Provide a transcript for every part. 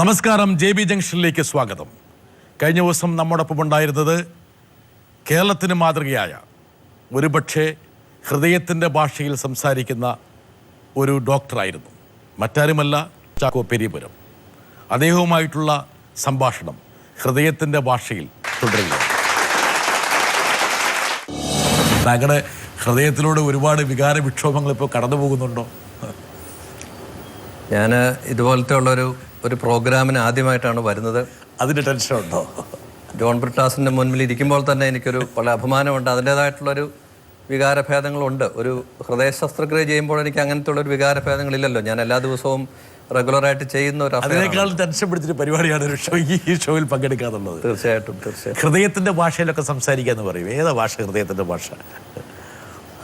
നമസ്കാരം. JB ജംഗ്ഷനിലേക്ക് സ്വാഗതം. കഴിഞ്ഞ ദിവസം നമ്മോടൊപ്പം ഉണ്ടായിരുന്നത് കേരളത്തിന് മാതൃകയായ ഒരുപക്ഷെ ഹൃദയത്തിൻ്റെ ഭാഷയിൽ സംസാരിക്കുന്ന ഒരു ഡോക്ടറായിരുന്നു. മറ്റാരുമല്ല, ചാക്കോ പെരിയപുരം. അദ്ദേഹവുമായിട്ടുള്ള സംഭാഷണം ഹൃദയത്തിൻ്റെ ഭാഷയിൽ തുടരുക. താങ്കളുടെ ഹൃദയത്തിലൂടെ ഒരുപാട് വികാര വിക്ഷോഭങ്ങൾ ഇപ്പോൾ കടന്നു പോകുന്നുണ്ടോ? ഞാൻ ഇതുപോലത്തെ ഒരു പ്രോഗ്രാമിന് ആദ്യമായിട്ടാണ് വരുന്നത്. അതിൻ്റെ ടെൻഷനുണ്ടോ? ജോൺ ബ്രിട്ടാസിൻ്റെ മുൻപിൽ ഇരിക്കുമ്പോൾ തന്നെ എനിക്കൊരു വളരെ അഭിമാനമുണ്ട്. അതിൻ്റേതായിട്ടുള്ളൊരു വികാരഭേദങ്ങളുണ്ട്. ഒരു ഹൃദയ ശസ്ത്രക്രിയ ചെയ്യുമ്പോൾ എനിക്ക് അങ്ങനത്തെ ഉള്ളൊരു വികാരഭേദങ്ങളില്ലല്ലോ. ഞാൻ എല്ലാ ദിവസവും റെഗുലറായിട്ട് ചെയ്യുന്ന ഒരു അതിനേക്കാൾ ടെൻഷൻ പിടിച്ചൊരു പരിപാടിയാണ് ഈ ഷോയിൽ പങ്കെടുക്കാന്നുള്ളത്. തീർച്ചയായിട്ടും. ഹൃദയത്തിൻ്റെ ഭാഷയിലൊക്കെ സംസാരിക്കാന്ന് പറയും. ഏതാ ഭാഷ ഹൃദയത്തിൻ്റെ ഭാഷ?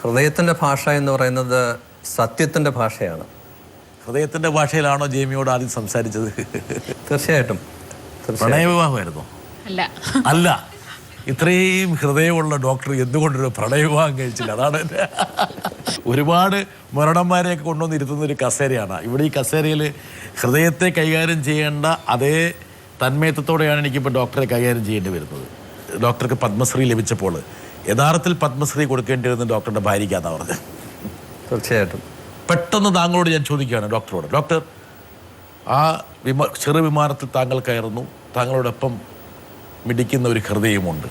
ഹൃദയത്തിൻ്റെ ഭാഷ എന്ന് പറയുന്നത് സത്യത്തിൻ്റെ ഭാഷയാണ്. ഹൃദയത്തിൻ്റെ ഭാഷയിലാണോ ജേമിയോട് ആദ്യം സംസാരിച്ചത്? തീർച്ചയായിട്ടും. പ്രണയവിവാഹമായിരുന്നു? അല്ല. ഇത്രയും ഹൃദയമുള്ള ഡോക്ടർ എന്തുകൊണ്ടൊരു പ്രണയവിവാഹം കഴിച്ചില്ല? അതാണ് ഒരുപാട് മുരടന്മാരെയൊക്കെ കൊണ്ടുവന്ന് ഇരുത്തുന്ന ഒരു കസേരയാണ്. ഇവിടെ ഈ കസേരയിൽ ഹൃദയത്തെ കൈകാര്യം ചെയ്യേണ്ട അതേ തന്മയത്വത്തോടെയാണ് എനിക്കിപ്പോൾ ഡോക്ടറെ കൈകാര്യം ചെയ്യേണ്ടി വരുന്നത്. ഡോക്ടർക്ക് പത്മശ്രീ ലഭിച്ചപ്പോൾ യഥാർത്ഥത്തിൽ പത്മശ്രീ കൊടുക്കേണ്ടി വരുന്ന ഡോക്ടറുടെ ഭാര്യയ്ക്കാണെന്ന് പറഞ്ഞത്. തീർച്ചയായിട്ടും. പെട്ടെന്ന് താങ്കളോട് ഞാൻ ചോദിക്കുകയാണ്, ഡോക്ടർ ആ ചെറു വിമാനത്തിൽ താങ്കൾ കയറുന്നു, താങ്കളോടൊപ്പം മിടിക്കുന്ന ഒരു ഹൃദയമുണ്ട്.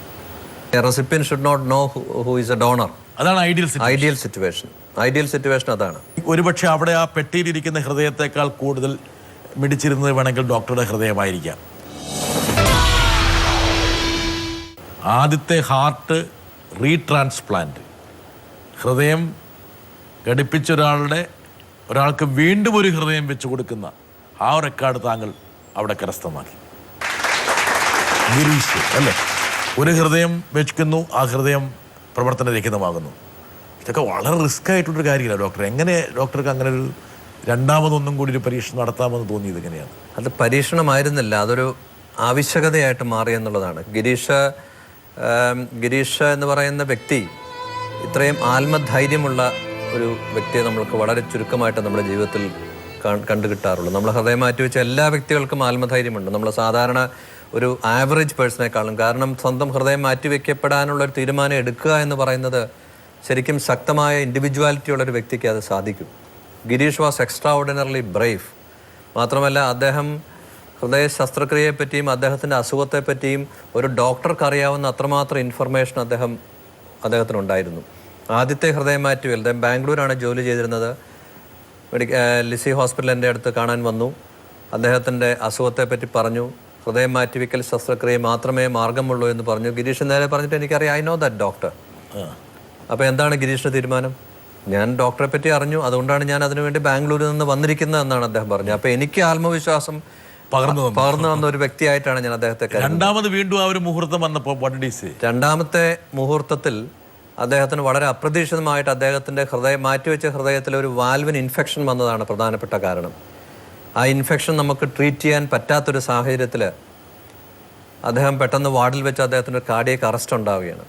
Recipient should not know who is a donor. അതാണ് ഐഡിയൽ സിറ്റുവേഷൻ. അതാണ്. ഒരുപക്ഷെ അവിടെ ആ പെട്ടിയിലിരിക്കുന്ന ഹൃദയത്തെക്കാൾ കൂടുതൽ മിടിച്ചിരുന്നത് വേണമെങ്കിൽ ഡോക്ടറുടെ ഹൃദയമായിരിക്കാം. ആദ്യത്തെ ഹാർട്ട് റീട്രാൻസ്പ്ലാന്റ്, ഹൃദയം ഘടിപ്പിച്ച ഒരാൾക്ക് വീണ്ടും ഒരു ഹൃദയം വെച്ച് കൊടുക്കുന്ന ആ റെക്കോർഡ് താങ്കൾ അവിടെ കരസ്ഥമാക്കി. ഗിരീഷ് അല്ലേ? ഒരു ഹൃദയം വെക്കുന്നു, ആ ഹൃദയം പ്രവർത്തനരഹിതമാകുന്നു. ഇതൊക്കെ വളരെ റിസ്ക് ആയിട്ടുള്ളൊരു കാര്യമില്ല ഡോക്ടർ. എങ്ങനെ ഡോക്ടർക്ക് അങ്ങനെ ഒരു രണ്ടാമതൊന്നും കൂടി ഒരു പരീക്ഷണം നടത്താമെന്ന് തോന്നിയത് എങ്ങനെയാണ്? അത് പരീക്ഷണമായിരുന്നില്ല, അതൊരു ആവശ്യകതയായിട്ട് മാറി എന്നുള്ളതാണ്. ഗിരീഷ് എന്ന് പറയുന്ന വ്യക്തി ഇത്രയും ആത്മധൈര്യമുള്ള ഒരു വ്യക്തിയെ നമ്മൾക്ക് വളരെ ചുരുക്കമായിട്ട് നമ്മുടെ ജീവിതത്തിൽ കണ്ടുകിട്ടാറുള്ളൂ. നമ്മൾ ഹൃദയം മാറ്റിവെച്ച എല്ലാ വ്യക്തികൾക്കും ആത്മധൈര്യമുണ്ട്, നമ്മൾ സാധാരണ ഒരു ആവറേജ് പേഴ്സണേക്കാളും. കാരണം സ്വന്തം ഹൃദയം മാറ്റിവെക്കപ്പെടാനുള്ള ഒരു തീരുമാനം എടുക്കുക എന്ന് പറയുന്നത് ശരിക്കും ശക്തമായ ഇൻഡിവിജ്വാലിറ്റി ഉള്ളൊരു വ്യക്തിക്ക് അത് സാധിക്കും. Girish was extra ordinarily Brave. മാത്രമല്ല, അദ്ദേഹം ഹൃദയ ശസ്ത്രക്രിയയെപ്പറ്റിയും അദ്ദേഹത്തിൻ്റെ അസുഖത്തെപ്പറ്റിയും ഒരു ഡോക്ടർക്ക് അറിയാവുന്ന അത്രമാത്രം ഇൻഫർമേഷൻ അദ്ദേഹത്തിനുണ്ടായിരുന്നു. ആദ്യത്തെ ഹൃദയം മാറ്റിവെൽ അദ്ദേഹം ബാംഗ്ലൂരാണ് ജോലി ചെയ്തിരുന്നത്. ലിസി ഹോസ്പിറ്റൽ എൻ്റെ അടുത്ത് കാണാൻ വന്നു. അദ്ദേഹത്തിൻ്റെ അസുഖത്തെപ്പറ്റി പറഞ്ഞു. ഹൃദയം മാറ്റിവെക്കൽ ശസ്ത്രക്രിയ മാത്രമേ മാർഗമുള്ളൂ എന്ന് പറഞ്ഞു. ഗിരീഷ് നേരെ പറഞ്ഞിട്ട് എനിക്കറിയാം, ഐ നോ ദാറ്റ് ഡോക്ടർ. അപ്പോൾ എന്താണ് ഗിരീഷിൻ്റെ തീരുമാനം? ഞാൻ ഡോക്ടറെ പറ്റി അറിഞ്ഞു, അതുകൊണ്ടാണ് ഞാൻ അതിനുവേണ്ടി ബാംഗ്ലൂരിൽ നിന്ന് വന്നിരിക്കുന്നത് എന്നാണ് അദ്ദേഹം പറഞ്ഞത്. അപ്പോൾ എനിക്ക് ആത്മവിശ്വാസം പകർന്നു വന്ന ഒരു വ്യക്തിയായിട്ടാണ് ഞാൻ അദ്ദേഹത്തെ. രണ്ടാമത് വീണ്ടും ആ ഒരു മുഹൂർത്തം വന്നപ്പോൾ രണ്ടാമത്തെ മുഹൂർത്തത്തിൽ അദ്ദേഹത്തിന് വളരെ അപ്രതീക്ഷിതമായിട്ട് അദ്ദേഹത്തിൻ്റെ മാറ്റിവെച്ച ഹൃദയത്തിൽ ഒരു വാൽവിന് ഇൻഫെക്ഷൻ വന്നതാണ് പ്രധാനപ്പെട്ട കാരണം. ആ ഇൻഫെക്ഷൻ നമുക്ക് ട്രീറ്റ് ചെയ്യാൻ പറ്റാത്തൊരു സാഹചര്യത്തിൽ അദ്ദേഹം പെട്ടെന്ന് വാർഡിൽ വെച്ച് അദ്ദേഹത്തിൻ്റെ കാർഡിയക് അറസ്റ്റ് ഉണ്ടാവുകയാണ്.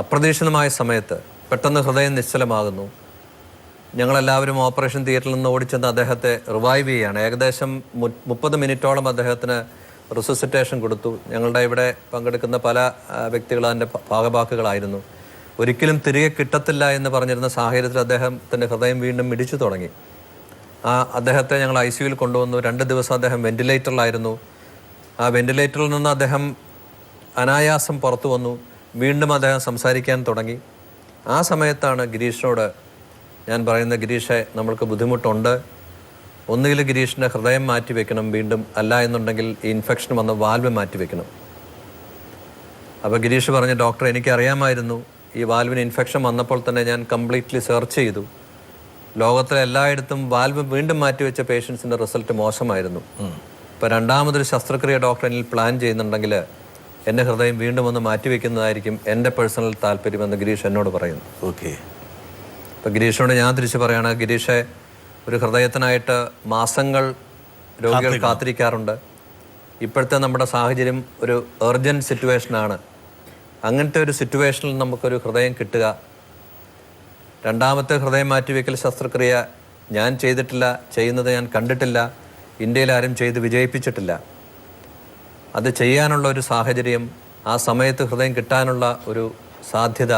അപ്രതീക്ഷിതമായ സമയത്ത് പെട്ടെന്ന് ഹൃദയം നിശ്ചലമാകുന്നു. ഞങ്ങളെല്ലാവരും ഓപ്പറേഷൻ തിയേറ്ററിൽ നിന്ന് ഓടിച്ചെന്ന് അദ്ദേഹത്തെ റിവൈവ് ചെയ്യുകയാണ്. ഏകദേശം 30 മിനിറ്റോളം അദ്ദേഹത്തിന് റിസസിറ്റേഷൻ കൊടുത്തു. ഞങ്ങളുടെ ഇവിടെ പങ്കെടുക്കുന്ന പല വ്യക്തികളും അതിൻ്റെ ഭാഗഭാക്കുകളായിരുന്നു. ഒരിക്കലും തിരികെ കിട്ടത്തില്ല എന്ന് പറഞ്ഞിരുന്ന സാഹചര്യത്തിൽ അദ്ദേഹത്തിൻ്റെ ഹൃദയം വീണ്ടും മിടിച്ചു തുടങ്ങി. അദ്ദേഹത്തെ ഞങ്ങൾ ICUവിൽ കൊണ്ടുവന്നു. 2 ദിവസം അദ്ദേഹം വെന്റിലേറ്ററിലായിരുന്നു. ആ വെന്റിലേറ്ററിൽ നിന്ന് അദ്ദേഹം അനായാസം പുറത്തു വന്നു. വീണ്ടും അദ്ദേഹം സംസാരിക്കാൻ തുടങ്ങി. ആ സമയത്താണ് ഗിരീഷിനോട് ഞാൻ പറയുന്നത്, ഗിരീഷെ, നമ്മൾക്ക് ബുദ്ധിമുട്ടുണ്ട്, ഒന്നുകിൽ ഗിരീഷിൻ്റെ ഹൃദയം മാറ്റിവെക്കണം വീണ്ടും, അല്ല എന്നുണ്ടെങ്കിൽ ഈ ഇൻഫെക്ഷൻ വന്ന വാൽവ് മാറ്റിവെക്കണം. അപ്പോൾ ഗിരീഷ് പറഞ്ഞു, ഡോക്ടർ, എനിക്കറിയാമായിരുന്നു ഈ വാൽവിന് ഇൻഫെക്ഷൻ വന്നപ്പോൾ തന്നെ ഞാൻ കംപ്ലീറ്റ്ലി സെർച്ച് ചെയ്തു. ലോകത്തിലെ എല്ലായിടത്തും വാൽവ് വീണ്ടും മാറ്റിവെച്ച പേഷ്യൻസിൻ്റെ റിസൾട്ട് മോശമായിരുന്നു. ഇപ്പോൾ രണ്ടാമതൊരു ശസ്ത്രക്രിയ ഡോക്ടർ എന്നിൽ പ്ലാൻ ചെയ്യുന്നുണ്ടെങ്കിൽ എൻ്റെ ഹൃദയം വീണ്ടും ഒന്ന് മാറ്റിവെക്കുന്നതായിരിക്കും എൻ്റെ പേഴ്സണൽ താല്പര്യമെന്ന് ഗിരീഷ് എന്നോട് പറയുന്നു. ഓക്കെ. ഇപ്പോൾ ഗിരീഷിനോട് ഞാൻ തിരിച്ച് പറയുകയാണ്, ഗിരീഷെ, ഒരു ഹൃദയത്തിനായിട്ട് മാസങ്ങൾ രോഗികൾ കാത്തിരിക്കാറുണ്ട്. ഇപ്പോഴത്തെ നമ്മുടെ സാഹചര്യം ഒരു എർജൻറ്റ് സിറ്റുവേഷനാണ്. അങ്ങനത്തെ ഒരു സിറ്റുവേഷനിൽ നമുക്കൊരു ഹൃദയം കിട്ടുക, രണ്ടാമത്തെ ഹൃദയം മാറ്റിവെക്കൽ ശസ്ത്രക്രിയ ഞാൻ ചെയ്തിട്ടില്ല, ചെയ്യുന്നത് ഞാൻ കണ്ടിട്ടില്ല. ഇന്ത്യയിൽ ആരും ചെയ്ത് വിജയിപ്പിച്ചിട്ടില്ല. അത് ചെയ്യാനുള്ള ഒരു സാഹചര്യം, ആ സമയത്ത് ഹൃദയം കിട്ടാനുള്ള ഒരു സാധ്യത,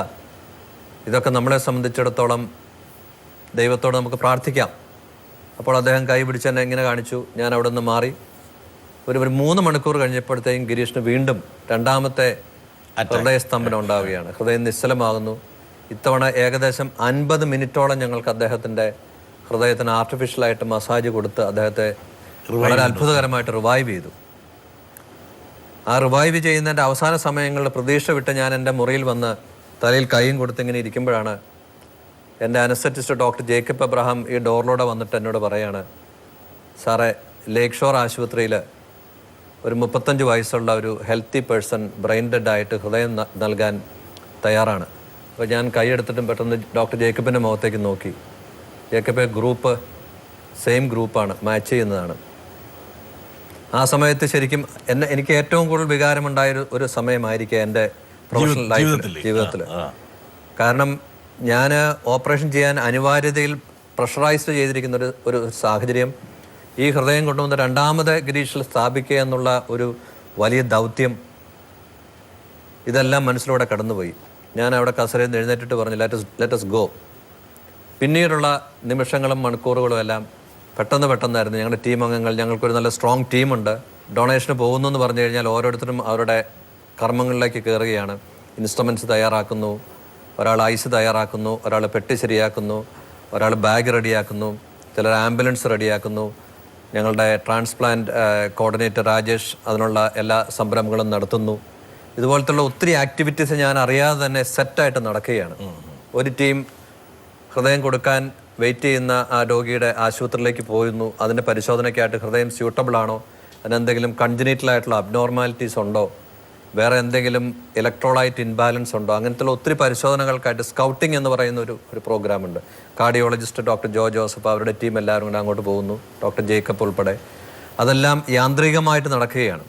ഇതൊക്കെ നമ്മളെ സംബന്ധിച്ചിടത്തോളം ദൈവത്തോട് നമുക്ക് പ്രാർത്ഥിക്കാം. അപ്പോൾ അദ്ദേഹം കൈ പിടിച്ച് എന്നെ ഇങ്ങനെ കാണിച്ചു. ഞാൻ അവിടെ നിന്ന് മാറി. ഒരു 3 മണിക്കൂർ കഴിഞ്ഞപ്പോഴത്തേക്കും ഗിരീഷിന് വീണ്ടും രണ്ടാമത്തെ ഹൃദയസ്തംഭനം ഉണ്ടാവുകയാണ്. ഹൃദയം നിശ്ചലമാകുന്നു. ഇത്തവണ ഏകദേശം 50 മിനിറ്റോളം ഞങ്ങൾക്ക് അദ്ദേഹത്തിൻ്റെ ഹൃദയത്തിന് ആർട്ടിഫിഷ്യലായിട്ട് മസാജ് കൊടുത്ത് അദ്ദേഹത്തെ വളരെ അത്ഭുതകരമായിട്ട് റിവൈവ് ചെയ്തു. ആ റിവൈവ് ചെയ്യുന്നതിൻ്റെ അവസാന സമയങ്ങളിൽ പ്രതീക്ഷ വിട്ട് ഞാൻ എൻ്റെ മുറിയിൽ വന്ന് തലയിൽ കൈയും കൊടുത്ത് ഇങ്ങനെ ഇരിക്കുമ്പോഴാണ് എൻ്റെ അനസ്തറ്റിസ്റ്റ് ഡോക്ടർ ജേക്കബ് എബ്രഹാം ഈ ഡോറിലൂടെ വന്നിട്ട് എന്നോട് പറയാണ്, സാറേ, ലേക്ക് ഷോർ ആശുപത്രിയിൽ ഒരു 35 വയസ്സുള്ള ഒരു ഹെൽത്തി പേഴ്സൺ ബ്രെയിൻ ഡെഡ് ആയിട്ട് ഹൃദയം നൽകാൻ തയ്യാറാണ്. അപ്പോൾ ഞാൻ കൈയെടുത്തിട്ടും പെട്ടെന്ന് ഡോക്ടർ ജേക്കബിൻ്റെ മുഖത്തേക്ക് നോക്കി. ജേക്കബ് ഗ്രൂപ്പ് സെയിം ഗ്രൂപ്പാണ്, മാച്ച് ചെയ്യുന്നതാണ്. ആ സമയത്ത് ശരിക്കും എനിക്ക് ഏറ്റവും കൂടുതൽ വികാരമുണ്ടായ ഒരു സമയമായിരിക്കും എൻ്റെ പ്രൊഫഷണൽ ജീവിതത്തിൽ. കാരണം ഞാൻ ഓപ്പറേഷൻ ചെയ്യാൻ അനിവാര്യതയിൽ പ്രഷറൈസ്ഡ് ചെയ്തിരിക്കുന്ന ഒരു സാഹചര്യം, ഈ ഹൃദയം കൊണ്ടുവന്ന് രണ്ടാമത് ഗിരീഷിൽ സ്ഥാപിക്കുക എന്നുള്ള ഒരു വലിയ ദൗത്യം, ഇതെല്ലാം മനസ്സിലൂടെ കടന്നുപോയി. ഞാൻ അവിടെ കസരയിൽ നിന്ന് എഴുന്നേറ്റിട്ട് പറഞ്ഞു, ലെറ്റസ് ഗോ. പിന്നീടുള്ള നിമിഷങ്ങളും മണിക്കൂറുകളും എല്ലാം പെട്ടെന്നായിരുന്നു. ഞങ്ങളുടെ ടീം അംഗങ്ങൾ, ഞങ്ങൾക്കൊരു നല്ല സ്ട്രോങ് ടീമുണ്ട്. ഡൊണേഷന് പോകുന്നു എന്ന് പറഞ്ഞു കഴിഞ്ഞാൽ ഓരോരുത്തരും അവരുടെ കർമ്മങ്ങളിലേക്ക് കയറുകയാണ്. ഇൻസ്ട്രുമെൻറ്റ്സ് തയ്യാറാക്കുന്നു, ഒരാൾ ഐസ് തയ്യാറാക്കുന്നു, ഒരാൾ പെട്ടി ശരിയാക്കുന്നു, ഒരാൾ ബാഗ് റെഡിയാക്കുന്നു, ചിലർ ആംബുലൻസ് റെഡിയാക്കുന്നു. ഞങ്ങളുടെ ട്രാൻസ്പ്ലാന്റ് കോർഡിനേറ്റർ രാജേഷ് അതിനുള്ള എല്ലാ സംരംഭങ്ങളും നടത്തുന്നു. ഇതുപോലത്തുള്ള ഒത്തിരി ആക്ടിവിറ്റീസ് ഞാൻ അറിയാതെ തന്നെ സെറ്റായിട്ട് നടക്കുകയാണ്. ഒരു ടീം ഹൃദയം കൊടുക്കാൻ വെയിറ്റ് ചെയ്യുന്ന ആ രോഗിയുടെ ആശുപത്രിയിലേക്ക് പോയിരുന്നു. അതിൻ്റെ പരിശോധനയ്ക്കായിട്ട് ഹൃദയം സ്യൂട്ടബിൾ ആണോ, അതിനെന്തെങ്കിലും കൺജനീറ്റലായിട്ടുള്ള അബ്നോർമാലിറ്റീസ് ഉണ്ടോ, വേറെ എന്തെങ്കിലും ഇലക്ട്രോളൈറ്റ് ഇൻബാലൻസ് ഉണ്ടോ, അങ്ങനത്തെ ഒത്തിരി പരിശോധനകൾക്കായിട്ട് സ്കൗട്ടിംഗ് എന്ന് പറയുന്ന ഒരു പ്രോഗ്രാമുണ്ട്. കാർഡിയോളജിസ്റ്റ് ഡോക്ടർ ജോസഫ്, അവരുടെ ടീം എല്ലാവരും കൂടെ അങ്ങോട്ട് പോകുന്നു, ഡോക്ടർ ജേക്കബ് ഉൾപ്പെടെ. അതെല്ലാം യാന്ത്രികമായിട്ട് നടക്കുകയാണ്.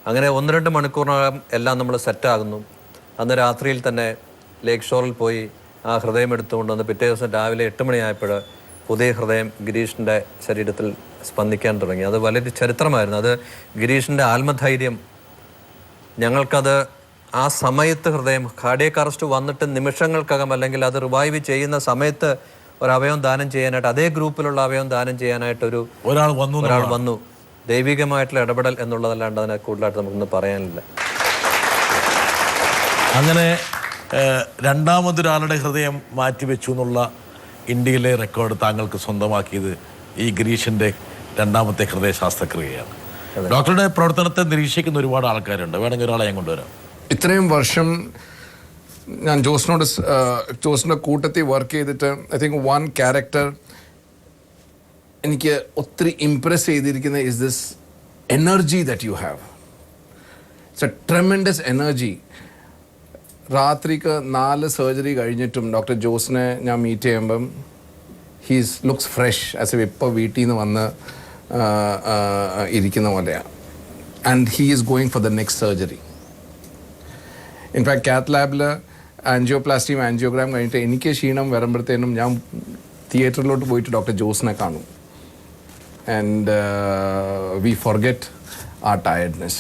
അങ്ങനെ 1-2 മണിക്കൂറിനകം എല്ലാം നമ്മൾ സെറ്റാകുന്നു. അന്ന് രാത്രിയിൽ തന്നെ ലേക്ക് ഷോറിൽ പോയി ആ ഹൃദയം എടുത്തുകൊണ്ടുവന്ന് പിറ്റേ ദിവസം രാവിലെ 8 മണിയായപ്പോൾ പുതിയ ഹൃദയം ഗിരീഷിൻ്റെ ശരീരത്തിൽ സ്പന്ദിക്കാൻ തുടങ്ങി. അത് വലിയൊരു ചരിത്രമായിരുന്നു. അത് ഗിരീഷിൻ്റെ ആത്മധൈര്യം. ഞങ്ങൾക്കത് ആ സമയത്ത് ഹൃദയം കാർഡിയക് അറസ്റ്റ് വന്നിട്ട് നിമിഷങ്ങൾക്കകം, അല്ലെങ്കിൽ അത് റിവൈവ് ചെയ്യുന്ന സമയത്ത് ഒരു അവയവം ദാനം ചെയ്യാനായിട്ട്, അതേ ഗ്രൂപ്പിലുള്ള അവയവം ദാനം ചെയ്യാനായിട്ടൊരു ഒരാൾ വന്നു. ദൈവികമായിട്ടുള്ള ഇടപെടൽ എന്നുള്ളതല്ലാണ്ട് അതിനെ കൂടുതലായിട്ട് നമുക്കൊന്നും പറയാനില്ല. അങ്ങനെ രണ്ടാമതൊരാളുടെ ഹൃദയം മാറ്റിവെച്ചു എന്നുള്ള ഇന്ത്യയിലെ റെക്കോർഡ് താങ്കൾക്ക് സ്വന്തമാക്കിയത് ഈ ഗിരീഷിൻ്റെ രണ്ടാമത്തെ ഹൃദയ ശസ്ത്രക്രിയയാണ്. ഡോക്ടറുടെ പ്രവർത്തനത്തെ നിരീക്ഷിക്കുന്ന ഒരുപാട് ആൾക്കാരുണ്ട്. വേണമെങ്കിൽ ഒരാളെ ഞാൻ കൊണ്ടുവരാം. ഇത്രയും വർഷം ഞാൻ ജോസിൻ്റെ കൂട്ടത്തിൽ വർക്ക് ചെയ്തിട്ട് ഐ തിങ്ക് വൺ ക്യാരക്ടർ എനിക്ക് ഒത്തിരി ഇംപ്രസ് ചെയ്തിരിക്കുന്ന is this energy that you have. It's A tremendous energy. രാത്രിക്ക് 4 സർജറി കഴിഞ്ഞിട്ടും ഡോക്ടർ ജോസിനെ ഞാൻ മീറ്റ് ചെയ്യുമ്പം he's looks fresh, as A ഇപ്പോൾ വീട്ടിൽ നിന്ന് വന്ന് ഇരിക്കുന്ന പോലെയാണ്. And he is going for the next surgery. In fact കാത്ത് ലാബിൽ ആൻജിയോപ്ലാസ്റ്റിയും ആൻജിയോഗ്രാം കഴിഞ്ഞിട്ട് എനിക്ക് ക്ഷീണം വരുമ്പോഴത്തേനും ഞാൻ തിയേറ്ററിലോട്ട് പോയിട്ട് ഡോക്ടർ ജോസിനെ കാണും. And we forget our tiredness.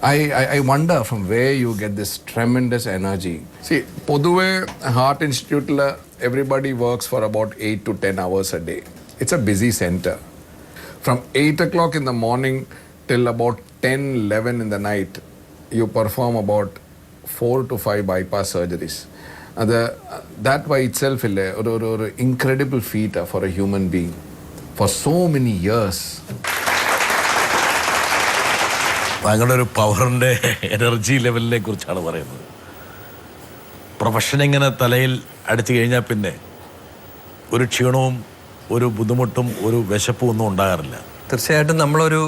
I wonder from where you get this tremendous energy. See, പൊതുവെ ഹാർട്ട് ഇൻസ്റ്റിറ്റ്യൂട്ടിൽ everybody works for about 8 to 10 hours a day. It's a busy center. From 8 o'clock in the morning till about 10-11 in the night, you perform about 4 to 5 bypass surgeries. That by itself is an incredible feat for a human being for so many years. താങ്കളുടെ ഒരു പവറിൻ്റെ energy ലെവലിനെ കുറിച്ചാണ് പറയുന്നത്. Profession ഇങ്ങനെ തലയിൽ അടിച്ചു കഴിഞ്ഞാൽ പിന്നെ ഒരു ക്ഷീണവും ഒരു ബുദ്ധിമുട്ടും ഒരു വിശപ്പും ഒന്നും ഉണ്ടാകാറില്ല. തീർച്ചയായിട്ടും നമ്മളൊരു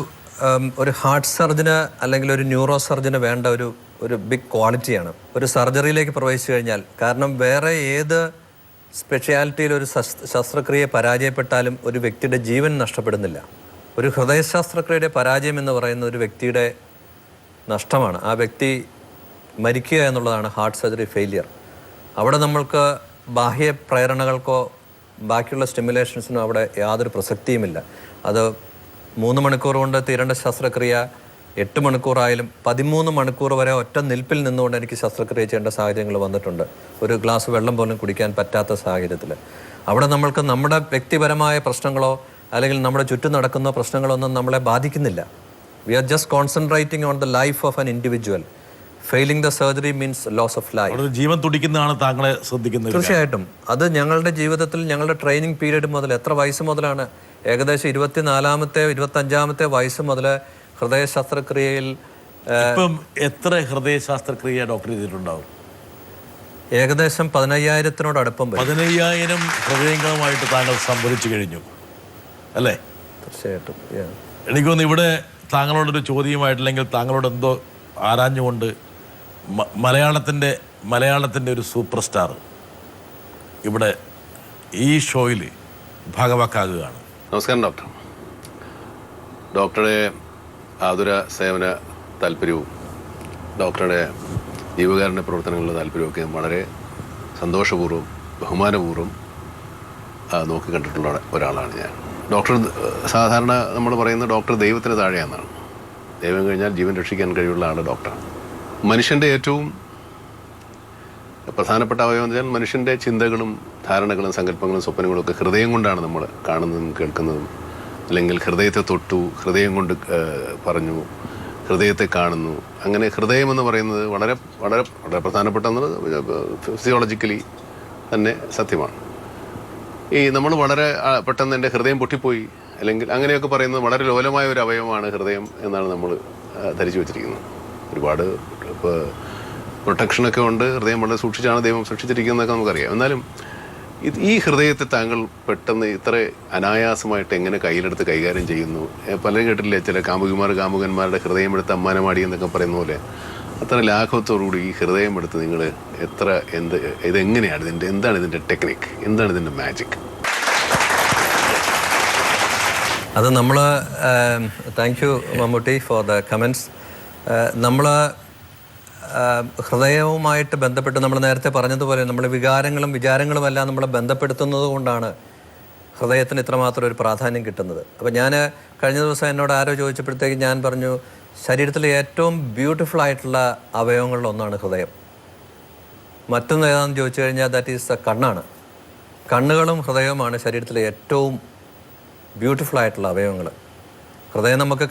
ഹാർട്ട് സർജന് അല്ലെങ്കിൽ ഒരു ന്യൂറോ സർജന് വേണ്ട ഒരു ബിഗ് ക്വാളിറ്റിയാണ് ഒരു സർജറിയിലേക്ക് പ്രവേശിച്ചു കഴിഞ്ഞാൽ. കാരണം വേറെ ഏത് സ്പെഷ്യാലിറ്റിയിൽ ഒരു ശസ്ത്രക്രിയ പരാജയപ്പെട്ടാലും ഒരു വ്യക്തിയുടെ ജീവൻ നഷ്ടപ്പെടുന്നില്ല. ഒരു ഹൃദയ ശസ്ത്രക്രിയയുടെ പരാജയം എന്ന് പറയുന്ന ഒരു വ്യക്തിയുടെ നഷ്ടമാണ്. ആ വ്യക്തി മരിക്കുക എന്നുള്ളതാണ് ഹാർട്ട് സർജറി ഫെയിലിയർ. അവിടെ നമ്മൾക്ക് ബാഹ്യ പ്രേരണകൾക്കോ ബാക്കിയുള്ള സ്റ്റിമുലേഷൻസിനോ അവിടെ യാതൊരു പ്രസക്തിയുമില്ല. അത് 3 മണിക്കൂർ കൊണ്ട് തീരേണ്ട ശസ്ത്രക്രിയ 8 മണിക്കൂറായാലും 13 മണിക്കൂർ വരെ ഒറ്റ നിൽപ്പിൽ നിന്നുകൊണ്ട് എനിക്ക് ശസ്ത്രക്രിയ ചെയ്യേണ്ട സാഹചര്യങ്ങൾ വന്നിട്ടുണ്ട്. ഒരു ഗ്ലാസ് വെള്ളം പോലും കുടിക്കാൻ പറ്റാത്ത സാഹചര്യത്തിൽ. അവിടെ നമ്മൾക്ക് നമ്മുടെ വ്യക്തിപരമായ പ്രശ്നങ്ങളോ അല്ലെങ്കിൽ നമ്മുടെ ചുറ്റും നടക്കുന്ന പ്രശ്നങ്ങളൊന്നും നമ്മളെ ബാധിക്കുന്നില്ല. We are just concentrating on the life of an individual. Failing the surgery means loss of life. ജീവൻ തുടിക്കുന്നതാണ് താങ്കളെ ശ്രദ്ധിക്കുന്നത്. തീർച്ചയായിട്ടും അത് ഞങ്ങളുടെ ജീവിതത്തിൽ ഞങ്ങളുടെ ട്രെയിനിങ് പീരീഡ് മുതൽ എത്ര വയസ്സ് മുതലാണ്, ഏകദേശം 24-ാമത്തെ 25-ാമത്തെ വയസ്സ് മുതൽ ഹൃദയ ശസ്ത്രക്രിയയിൽ. ഇപ്പം എത്ര ഹൃദയ ശസ്ത്രക്രിയ ഡോക്ടർ ചെയ്തിട്ടുണ്ടാവും? ഏകദേശം 15,000-നോടടുപ്പം. 15,000 ഹൃദയങ്ങളുമായിട്ട് താങ്കൾ സംവദിച്ചു കഴിഞ്ഞു അല്ലേ? തീർച്ചയായിട്ടും. എനിക്കൊന്ന് ഇവിടെ താങ്കളോടൊരു ചോദ്യമായിട്ടില്ലെങ്കിൽ താങ്കളോട് എന്തോ ആരാഞ്ഞുകൊണ്ട് മലയാളത്തിൻ്റെ ഒരു സൂപ്പർ സ്റ്റാർ ഇവിടെ ഈ ഷോയിൽ ഭാഗവാക്കാകുകയാണ്. നമസ്കാരം ഡോക്ടർ. ഡോക്ടറുടെ ആതുര സേവന താല്പര്യവും ഡോക്ടറുടെ ജീവകാരുണ്യ പ്രവർത്തനങ്ങളുടെ താല്പര്യമൊക്കെ വളരെ സന്തോഷപൂർവ്വം ബഹുമാനപൂർവ്വം നോക്കി കണ്ടിട്ടുള്ള ഒരാളാണ് ഞാൻ. ഡോക്ടർ സാധാരണ നമ്മൾ പറയുന്നത് ഡോക്ടർ ദൈവത്തിന് താഴെയാണെന്നാണ്. ദൈവം കഴിഞ്ഞാൽ ജീവൻ രക്ഷിക്കാൻ കഴിവുള്ള ആൾ ഡോക്ടറാണ്. മനുഷ്യൻ്റെ ഏറ്റവും പ്രധാനപ്പെട്ട അവയവം എന്ന് വെച്ചാൽ മനുഷ്യൻ്റെ ചിന്തകളും ധാരണകളും സങ്കല്പങ്ങളും സ്വപ്നങ്ങളും ഒക്കെ ഹൃദയം കൊണ്ടാണ് നമ്മൾ കാണുന്നതും കേൾക്കുന്നതും. അല്ലെങ്കിൽ ഹൃദയത്തെ തൊട്ടു, ഹൃദയം കൊണ്ട് പറഞ്ഞു, ഹൃദയത്തെ കാണുന്നു. അങ്ങനെ ഹൃദയം എന്ന് പറയുന്നത് വളരെ വളരെ വളരെ പ്രധാനപ്പെട്ടെന്നത് ഫിസിയോളജിക്കലി തന്നെ സത്യമാണ്. ഈ നമ്മൾ വളരെ പെട്ടെന്ന് എൻ്റെ ഹൃദയം പൊട്ടിപ്പോയി അല്ലെങ്കിൽ അങ്ങനെയൊക്കെ പറയുന്നത് വളരെ ലോലമായ ഒരു അവയവമാണ് ഹൃദയം എന്നാണ് നമ്മൾ ധരിച്ചു വെച്ചിരിക്കുന്നത്. ഒരുപാട് പ്രൊട്ടക്ഷനൊക്കെ ഉണ്ട്. ഹൃദയം വളരെ സൂക്ഷിച്ചാണ് ദൈവം സൂക്ഷിച്ചിരിക്കുന്നതൊക്കെ നമുക്കറിയാം. എന്നാലും ഈ ഹൃദയത്തെ താങ്കൾ പെട്ടെന്ന് ഇത്ര അനായാസമായിട്ട് എങ്ങനെ കയ്യിലെടുത്ത് കൈകാര്യം ചെയ്യുന്നു? പലരും കേട്ടില്ലേ, ചില കാമുകന്മാരുടെ ഹൃദയം എടുത്ത് അമ്മാനമാടി എന്നൊക്കെ പറയുന്ന പോലെ അത്ര ലാഘവത്തോടുകൂടി ഈ ഹൃദയം എടുത്ത് നിങ്ങൾ ഇതെങ്ങനെയാണ് എന്താണ് ഇതിൻ്റെ ടെക്നിക്ക്, എന്താണ് ഇതിൻ്റെ മാജിക്? അത് നമ്മൾ thank you Mammootty for the comments. നമ്മൾ ഹൃദയവുമായിട്ട് ബന്ധപ്പെട്ട് നമ്മൾ നേരത്തെ പറഞ്ഞതുപോലെ നമ്മൾ വികാരങ്ങളും വിചാരങ്ങളും എല്ലാം നമ്മളെ ബന്ധപ്പെടുത്തുന്നത് കൊണ്ടാണ് ഹൃദയത്തിന് ഇത്രമാത്രം ഒരു പ്രാധാന്യം കിട്ടുന്നത്. അപ്പോൾ ഞാൻ കഴിഞ്ഞ ദിവസം എന്നോട് ആരോ ചോദിച്ചപ്പോഴത്തേക്ക് ഞാൻ പറഞ്ഞു, ശരീരത്തിലെ ഏറ്റവും ബ്യൂട്ടിഫുൾ ആയിട്ടുള്ള അവയവങ്ങളിലൊന്നാണ് ഹൃദയം. മറ്റൊന്ന് ഏതാണെന്ന് ചോദിച്ചു കഴിഞ്ഞാൽ ദാറ്റ് ഈസ് കണ്ണാണ്. കണ്ണുകളും ഹൃദയവുമാണ് ശരീരത്തിലെ ഏറ്റവും ബ്യൂട്ടിഫുൾ ആയിട്ടുള്ള അവയവങ്ങൾ. ഹൃദയം നമുക്ക്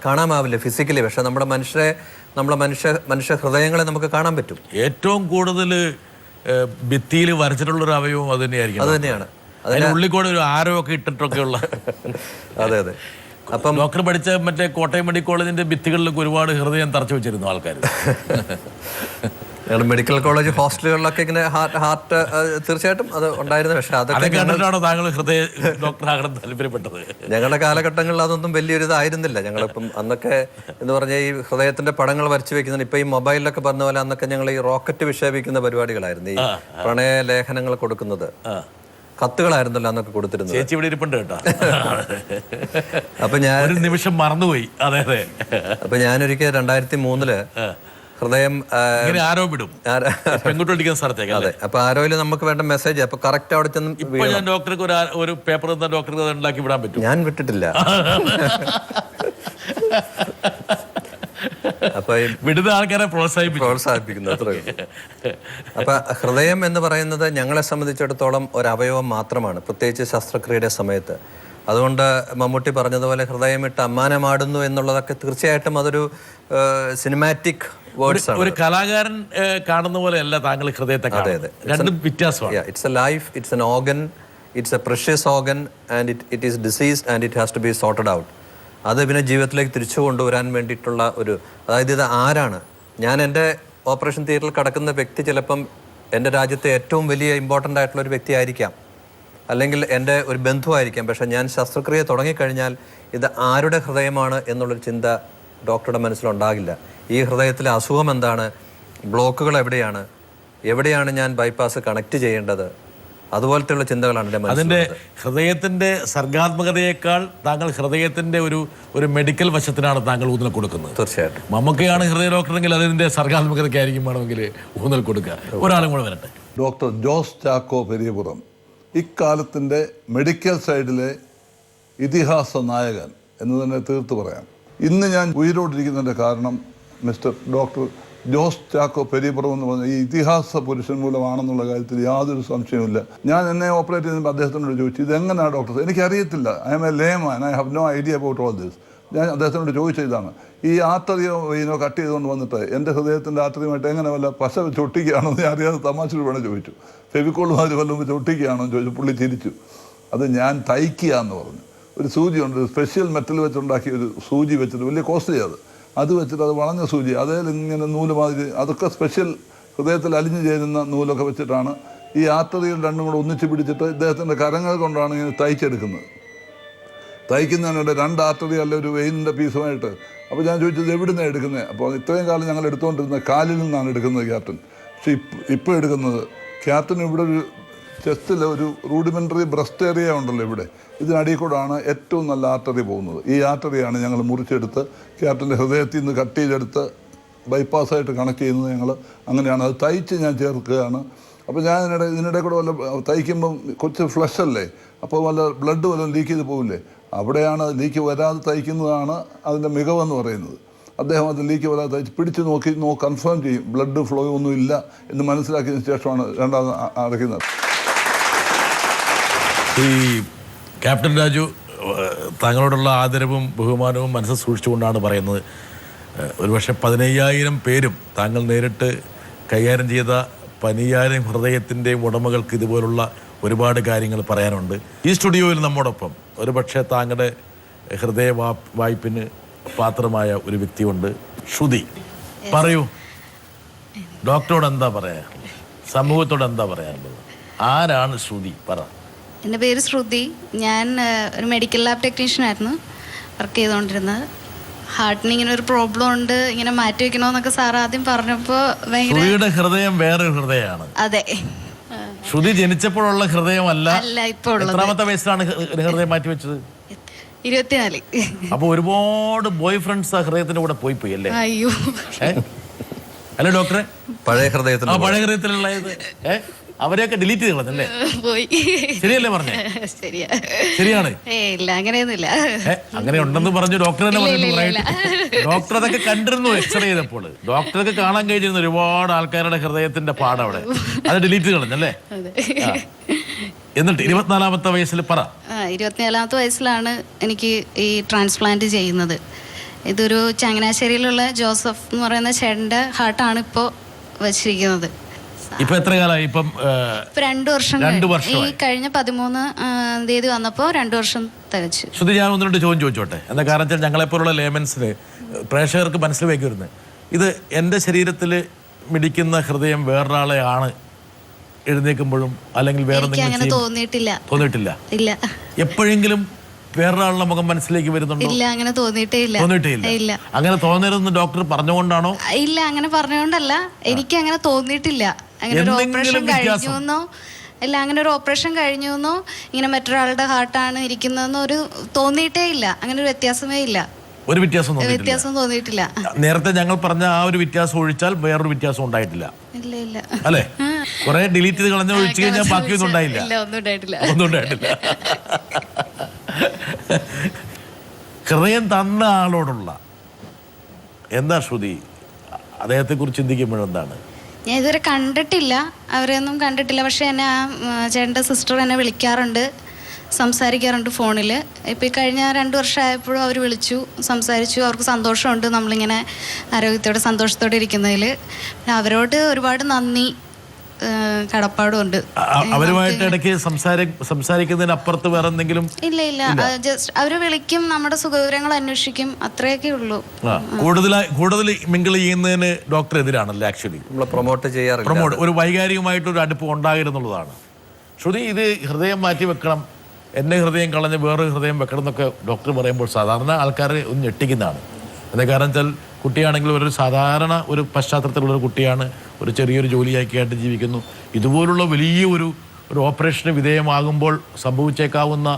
കാണാമാവില്ല ഫിസിക്കലി, പക്ഷെ നമ്മുടെ മനുഷ്യ ഹൃദയങ്ങളെ നമുക്ക് കാണാൻ പറ്റും. ഏറ്റവും കൂടുതൽ ഭിത്തിയിൽ വരച്ചിട്ടുള്ളൊരു അവയവം അത് തന്നെയായിരിക്കും. അത് തന്നെയാണ്. ഉള്ളിക്കൂടെ ഒരു ആരമൊക്കെ ഇട്ടിട്ടൊക്കെയുള്ള. അതെ അതെ. അപ്പം ഡോക്ടർ പഠിച്ച മറ്റേ കോട്ടയം മെഡിക്കൽ കോളേജിന്റെ ഭിത്തികളിലൊക്കെ ഒരുപാട് ഹൃദയം തറച്ചു വെച്ചിരുന്നു ആൾക്കാർ. മെഡിക്കൽ കോളേജ് ഹോസ്റ്റലുകളിലൊക്കെ ഇങ്ങനെ ഹാർട്ട് തീർച്ചയായിട്ടും അത് ഉണ്ടായിരുന്നു. പക്ഷെ അതൊക്കെ കണ്ടിട്ടാണോ താങ്കൾ ഹൃദയ ഡോക്ടറാകണം താല്പര്യപ്പെട്ടത്? ഞങ്ങളുടെ കാലഘട്ടങ്ങളിൽ അതൊന്നും വലിയൊരു ഇതായിരുന്നില്ല. ഞങ്ങളിപ്പം അന്നൊക്കെ എന്ന് പറഞ്ഞാൽ ഈ ഹൃദയത്തിന്റെ പടങ്ങൾ വരച്ചു വെക്കുന്നത്, ഇപ്പൊ ഈ മൊബൈലിലൊക്കെ പറഞ്ഞ പോലെ അന്നൊക്കെ ഞങ്ങൾ ഈ റോക്കറ്റ് വിക്ഷേപിക്കുന്ന പരിപാടികളായിരുന്നു. ഈ പ്രണയ ലേഖനങ്ങൾ കൊടുക്കുന്നത് കത്തുകളായിരുന്നല്ലോ അന്നൊക്കെ കൊടുത്തിരുന്നത്. ചേച്ചി ഇവിടെ ഇരിപ്പുണ്ട് കേട്ടോ. അപ്പൊ ഞാൻ ഒരു നിമിഷം മറന്നുപോയി. അതെ അതെ. അപ്പൊ ഞാനൊരിക്കൽ 2003 ഹൃദയം ആരോപിടും പെൺകുട്ടി സ്ഥലത്തേക്ക്. അതെ. അപ്പൊ ആരോയില് നമുക്ക് വേണ്ട മെസ്സേജ് അപ്പൊ കറക്റ്റ് അവിടെ ചെന്ന് ഇപ്പൊ ഞാൻ ഡോക്ടർക്ക് ഒരു പേപ്പർ ഡോക്ടർക്ക് ഉണ്ടാക്കി വിടാൻ പറ്റും. ഞാൻ വിട്ടിട്ടില്ല. അപ്പൊ വിടുന്ന ആൾക്കാരെ പ്രോത്സാഹിപ്പിക്കുന്നു അത്രയും. അപ്പൊ ഹൃദയം എന്ന് പറയുന്നത് ഞങ്ങളെ സംബന്ധിച്ചിടത്തോളം ഒരു അവയവം മാത്രമാണ്, പ്രത്യേകിച്ച് ശസ്ത്രക്രിയയുടെ സമയത്ത്. അതുകൊണ്ട് മമ്മൂട്ടി പറഞ്ഞതുപോലെ ഹൃദയമിട്ട് അമ്മാനമാടുന്നു എന്നുള്ളതൊക്കെ തീർച്ചയായിട്ടും അതൊരു സിനിമാറ്റിക് വേർഡ്സ് ആണ്. ഒരു കലാകാരൻ കാണുന്ന പോലെ അല്ല താങ്കൾ ഹൃദയത്തെ. അതെ അതെ. രണ്ടും വ്യത്യാസമാണ്. It's a life, it's an organ, it's a precious organ and it is diseased and it has to be sorted out. അത് പിന്നെ ജീവിതത്തിലേക്ക് തിരിച്ചു കൊണ്ടുവരാൻ വേണ്ടിയിട്ടുള്ള ഒരു, അതായത് ഇത് ആരാണ്, ഞാൻ എൻ്റെ ഓപ്പറേഷൻ തിയേറ്ററിൽ കിടക്കുന്ന വ്യക്തി ചിലപ്പം എൻ്റെ രാജ്യത്തെ ഏറ്റവും വലിയ ഇമ്പോർട്ടൻ്റ് ആയിട്ടുള്ള ഒരു വ്യക്തി ആയിരിക്കാം, അല്ലെങ്കിൽ എൻ്റെ ഒരു ബന്ധുവായിരിക്കാം. പക്ഷെ ഞാൻ ശസ്ത്രക്രിയ തുടങ്ങിക്കഴിഞ്ഞാൽ ഇത് ആരുടെ ഹൃദയമാണ് എന്നുള്ളൊരു ചിന്ത ഡോക്ടറുടെ മനസ്സിലുണ്ടാകില്ല. ഈ ഹൃദയത്തിലെ അസുഖം എന്താണ്, ബ്ലോക്കുകൾ എവിടെയാണ് ഞാൻ ബൈപ്പാസ് കണക്ട് ചെയ്യേണ്ടത്, അതുപോലത്തെയുള്ള ചിന്തകളാണ് എൻ്റെ മനസ്സിൽ. അതിൻ്റെ ഹൃദയത്തിൻ്റെ സർഗാത്മകതയേക്കാൾ താങ്കൾ ഹൃദയത്തിൻ്റെ ഒരു മെഡിക്കൽ വശത്തിനാണ് താങ്കൾ ഊന്നൽ കൊടുക്കുന്നത്. തീർച്ചയായിട്ടും. മമ്മൂക്കയാണ് ഹൃദയ ഡോക്ടറെങ്കിൽ അതിൻ്റെ സർഗാത്മകതയ്ക്കായിരിക്കും വേണമെങ്കിൽ ഊന്നൽ കൊടുക്കുക. ഒരാളും കൂടെ വരട്ടെ. ഡോക്ടർ ജോസ് ചാക്കോ പെരിയപുറം ഇക്കാലത്തിൻ്റെ മെഡിക്കൽ സൈഡിലെ ഇതിഹാസ നായകൻ എന്ന് തന്നെ തീർത്ത് പറയാം. ഇന്ന് ഞാൻ ഉയിരോടിരിക്കുന്നതിൻ്റെ കാരണം മിസ്റ്റർ ഡോക്ടർ ജോസ് ചാക്കോ പെരിയപ്പുറം എന്ന് പറഞ്ഞ ഈ ഇതിഹാസ പുരുഷൻ മൂലമാണെന്നുള്ള കാര്യത്തിൽ യാതൊരു സംശയവുമില്ല. ഞാൻ എന്നെ ഓപ്പറേറ്റ് ചെയ്യുമ്പോൾ അദ്ദേഹത്തിനോട് ചോദിച്ചു, ഇതെങ്ങനെയാണ് ഡോക്ടർ? എനിക്കറിയത്തില്ല. I am a layman, I have no idea about all this. ഞാൻ അദ്ദേഹത്തിനോട് ചോദിച്ചതാണ്, ഈ ആർട്ടറിയോ വെയിനോ കട്ട് ചെയ്തുകൊണ്ട് വന്നിട്ട് എൻ്റെ ഹൃദയത്തിൻ്റെ ആർട്ടറിയുമായിട്ട് എങ്ങനെ വല്ല പശ വെച്ച് ഒട്ടിക്കുകയാണോ എന്ന് ഞാൻ അറിയാതെ തമാശ വേണം ചോദിച്ചു. ഫെവിക്കോളുമാതിരി വല്ലതും വെച്ച് ഒട്ടിക്കുകയാണോ എന്ന് ചോദിച്ചു. പുള്ളി ചിരിച്ചു. അത് ഞാൻ തയ്ക്കുക എന്ന് പറഞ്ഞു. ഒരു സൂചിയുണ്ട്, സ്പെഷ്യൽ മെറ്റൽ വെച്ചുണ്ടാക്കിയ ഒരു സൂചി വെച്ചിട്ട്, വലിയ കോസ്റ്റ്ലി അത് വെച്ചിട്ട്, അത് വളഞ്ഞ സൂചി, അതിൽ ഇങ്ങനെ നൂല് മാതിരി, അതൊക്കെ സ്പെഷ്യൽ ഹൃദയത്തിൽ അലിഞ്ഞു ചേരുന്ന നൂലൊക്കെ വെച്ചിട്ടാണ് ഈ ആർട്ടറികൾ രണ്ടും കൂടെ ഒന്നിച്ച് പിടിച്ചിട്ട് ഇദ്ദേഹത്തിൻ്റെ കരങ്ങൾ കൊണ്ടാണ് ഇങ്ങനെ തയ്ച്ചെടുക്കുന്നത്. തയ്ക്കുന്നതിനിടെ 2 ആർട്ടറി അല്ല ഒരു വെയിനിൻ്റെ പീസുമായിട്ട്. അപ്പോൾ ഞാൻ ചോദിച്ചത് എവിടുന്നാണ് എടുക്കുന്നത്? അപ്പോൾ ഇത്രയും കാലം ഞങ്ങൾ എടുത്തുകൊണ്ടിരുന്ന കാലിൽ നിന്നാണ് എടുക്കുന്നത് ക്യാപ്റ്റൻ. പക്ഷേ ഇപ്പോൾ എടുക്കുന്നത് ക്യാപ്റ്റൻ ഇവിടെ ഒരു ചെസ്റ്റിൽ ഒരു റൂഡിമെൻ്ററി ബ്രസ്റ്റ് ഏരിയ ഉണ്ടല്ലോ ഇവിടെ, ഇതിനടിയിൽ കൂടാണ് ഏറ്റവും നല്ല ആർട്ടറി പോകുന്നത്. ഈ ആർട്ടറിയാണ് ഞങ്ങൾ മുറിച്ചെടുത്ത് ക്യാപ്റ്റൻ്റെ ഹൃദയത്തിൽ നിന്ന് കട്ട് ചെയ്തെടുത്ത് ബൈപ്പാസായിട്ട് കണക്ട് ചെയ്യുന്നത് ഞങ്ങൾ. അങ്ങനെയാണ് അത് തയ്ച്ച് ഞാൻ ചേർക്കുകയാണ്. അപ്പോൾ ഞാൻ ഇതിനിടെ കൂടെ വല്ല തയ്ക്കുമ്പം കൊച്ചു ഫ്ലഷ് അല്ലേ, അപ്പോൾ വല്ല ബ്ലഡ് വല്ലതും ലീക്ക് ചെയ്ത് പോകില്ലേ, അവിടെയാണ് ലീക്ക് വരാതെ തയ്ക്കുന്നതാണ് അതിൻ്റെ മികവെന്ന് പറയുന്നത്. അദ്ദേഹം അത് ലീക്ക് വരാതെ തയ്ച്ച് പിടിച്ച് നോക്കി കൺഫേം ചെയ്യും ബ്ലഡ് ഫ്ലോ ഒന്നും ഇല്ല എന്ന് മനസ്സിലാക്കിയതിന് ശേഷമാണ് രണ്ടാമത് അടയ്ക്കുന്നത്. ഈ ക്യാപ്റ്റൻ രാജു താങ്കളോടുള്ള ആദരവും ബഹുമാനവും മനസ്സിൽ സൂക്ഷിച്ചുകൊണ്ടാണ് പറയുന്നത്. ഒരുപക്ഷെ 15,000 പേരും താങ്കൾ നേരിട്ട് കൈകാര്യം ചെയ്ത 15,000 ഹൃദയത്തിൻ്റെയും ഉടമകൾക്ക് ഇതുപോലുള്ള ഒരുപാട് കാര്യങ്ങൾ പറയാനുണ്ട്. ഈ സ്റ്റുഡിയോയിൽ നമ്മോടൊപ്പം ഒരുപക്ഷെ താങ്കളുടെ ഹൃദയ വായ്പിന് പാത്രമായ ഒരു വ്യക്തിയുണ്ട്, ശ്രുതി. പറയൂ, ഡോക്ടറോട് എന്താ പറയാ, സമൂഹത്തോട് എന്താ പറയാനുള്ളത്? ആരാണ് ശ്രുതി? പറ. എൻ്റെ പേര് ശ്രുതി. ഞാൻ ഒരു മെഡിക്കൽ ലാബ് ടെക്നീഷ്യൻ ആയിരുന്നു വർക്ക് ചെയ്തുകൊണ്ടിരുന്നത്. ഹാർട്ടിന് ഇങ്ങനെ ഒരു പ്രോബ്ലം ഉണ്ട്, ഇങ്ങനെ മാറ്റി വെക്കണമെന്നൊക്കെ സാർ ആദ്യം പറഞ്ഞപ്പോൾ ശ്രുതിയുടെ ഹൃദയം വേറൊരു ഹൃദയമാണ്. അതെ, ശ്രുതി ജനിച്ചപ്പോഴുള്ള ഹൃദയമല്ല. ഇപ്പോൾ എത്രാമത്തെ വയസ്സിലാണ് ഹൃദയം മാറ്റി വെച്ചത്? 24. അപ്പൊ ഒരുപാട് ബോയ് ഫ്രണ്ട്സ് ആ ഹൃദയത്തിന്റെ കൂടെ പോയി അല്ലേ? അയ്യോ, അല്ലേ ഡോക്ടറെ? പഴയ ഹൃദയത്തിലുള്ള അവരെയൊക്കെ ഡിലീറ്റ് ചെയ്ത് കളഞ്ഞല്ലേ? പോയി. ശരിയല്ലേ പറഞ്ഞേ? ശരിയാണ്. ഇല്ല, അങ്ങനെയൊന്നുമില്ല. അങ്ങനെ ഉണ്ടെന്ന് പറഞ്ഞു ഡോക്ടർ തന്നെ പറഞ്ഞു. ഡോക്ടർ അതൊക്കെ കണ്ടിരുന്നു എക്സ്റേ ചെയ്തപ്പോൾ. ഡോക്ടർക്ക് കാണാൻ കഴിഞ്ഞിരുന്നു ഒരുപാട് ആൾക്കാരുടെ ഹൃദയത്തിന്റെ പാടം അവിടെ. അത് ഡിലീറ്റ് കളഞ്ഞല്ലേ? എന്നിട്ട് 24-ാമത്തെ വയസ്സിൽ പറ. 24-ാമത്തെ വയസ്സിലാണ് എനിക്ക് ഈ ട്രാൻസ്പ്ലാന്റ് ചെയ്യുന്നത്. ഇതൊരു ചങ്ങനാശ്ശേരിയിലുള്ള ജോസഫ് എന്ന് പറയുന്ന ചേട്ടൻ്റെ ഹാർട്ടാണ് ഇപ്പോൾ വച്ചിരിക്കുന്നത്. ഇപ്പൊ എത്ര കാലമായി? ഇപ്പം 2 വർഷം. ഈ കഴിഞ്ഞ 13-ാം തീയതി വന്നപ്പോൾ 2 വർഷം തികച്ചു. ശ്രുതി, ഞാൻ 1-2 ചോദ്യം ചോദിച്ചോട്ടെ? എന്താ കാരണം വെച്ചാൽ ഞങ്ങളെപ്പോലുള്ള ലേമൻസിന്, പ്രേക്ഷകർക്ക് മനസ്സിൽ വയ്ക്കരുത്, ഇത് എൻ്റെ ശരീരത്തിൽ മിടിക്കുന്ന ഹൃദയം വേറൊരാളെ ആണ് എഴുന്നേൽക്കുമ്പോഴും അല്ലെങ്കിൽ വേറെ തോന്നിയിട്ടില്ല. ഇല്ല. എപ്പോഴെങ്കിലും വേറൊരാളുടെ മുഖം മനസ്സിലേക്ക് വരുന്നുണ്ടോ? ഇല്ല, അങ്ങനെ തോന്നിയിട്ടേ ഇല്ല. അങ്ങനെ തോന്നരുതെന്ന് ഡോക്ടർ പറഞ്ഞുകൊണ്ടാണോ? ഇല്ല, അങ്ങനെ പറഞ്ഞുകൊണ്ടല്ല. എനിക്ക് അങ്ങനെ തോന്നിയിട്ടില്ല. അങ്ങനെ ഒരു ഓപ്പറേഷൻ കഴിഞ്ഞുവെന്നോ, ഇല്ല, അങ്ങനെ ഒരു ഓപ്പറേഷൻ കഴിഞ്ഞുവെന്നോ, ഇങ്ങനെ മറ്റൊരാളുടെ ഹാർട്ടാണ് ഇരിക്കുന്നതെന്നോ ഒരു തോന്നിയിട്ടേ ഇല്ല. അങ്ങനെ ഒരു വ്യത്യാസമേ ഇല്ല. ഒരു വ്യത്യാസം തോന്നിയിട്ടില്ല. നേരത്തെ ഞങ്ങൾ പറഞ്ഞ ആ ഒരു വ്യത്യാസം ഒഴിച്ചാൽ വേറൊരു വ്യത്യാസം ഉണ്ടായിട്ടില്ല. ഇല്ല. അല്ലേ? കുറെ ഡിലീറ്റ് ചെയ്ത് കളഞ്ഞ ഒഴിച്ചു കഴിഞ്ഞാൽ ബാക്കിയൊന്നും ഉണ്ടായില്ല. ഒന്നും ഉണ്ടായിട്ടില്ല. ഹൃദയം തന്ന ആളോടുള്ള എന്താ ശ്രുതി, അദ്ദേഹത്തെ കുറിച്ച് ചിന്തിക്കുമ്പോഴെന്താണ്? ഞാൻ ഇതുവരെ കണ്ടിട്ടില്ല, അവരെയൊന്നും കണ്ടിട്ടില്ല. പക്ഷെ എന്നെ ചേട്ടൻ്റെ സിസ്റ്റർ എന്നെ വിളിക്കാറുണ്ട്, സംസാരിക്കാറുണ്ട് ഫോണിൽ. ഇപ്പോൾ ഈ കഴിഞ്ഞ 2 വർഷമായപ്പോഴും അവർ വിളിച്ചു, സംസാരിച്ചു. അവർക്ക് സന്തോഷമുണ്ട് നമ്മളിങ്ങനെ ആരോഗ്യത്തോടെ സന്തോഷത്തോടെ ഇരിക്കുന്നതിൽ. അവരോട് ഒരുപാട് നന്ദി, കടപ്പാടുണ്ട്. അവരുമായിട്ട് ഇടയ്ക്ക് സംസാരിക്കുന്നതിനപ്പുറത്ത് വേറെ എന്തെങ്കിലും? ഇല്ല. ജസ്റ്റ് അവര് വിളിക്കും, നമ്മുടെ സുഖവിവരങ്ങൾ അന്വേഷിക്കും, അത്രയൊക്കെ ഉള്ളൂ. കൂടുതൽ മിങ്കിൾ ചെയ്യുന്നതിന് ഡോക്ടർ എതിരാണല്ലേ? ആക്ച്വലി പ്രൊമോട്ട് ഒരു വൈകാരികമായിട്ടൊരു അടുപ്പ് ഉണ്ടായിരുന്നുള്ളതാണ്. ശ്രുതി, ഇത് ഹൃദയം മാറ്റി വെക്കണം, എൻ്റെ ഹൃദയം കളഞ്ഞ് വേറൊരു ഹൃദയം വെക്കണം എന്നൊക്കെ ഡോക്ടർ പറയുമ്പോൾ സാധാരണ ആൾക്കാർ ഒന്ന് ഞെട്ടിക്കുന്നതാണ്. എന്താ കാരണം വെച്ചാൽ കുട്ടിയാണെങ്കിൽ ഒരു സാധാരണ ഒരു പശ്ചാത്തലത്തിലുള്ളൊരു കുട്ടിയാണ്, ഒരു ചെറിയൊരു ജോലിയാക്കിയായിട്ട് ജീവിക്കുന്നു. ഇതുപോലുള്ള വലിയ ഒരു ഓപ്പറേഷന് വിധേയമാകുമ്പോൾ സംഭവിച്ചേക്കാവുന്ന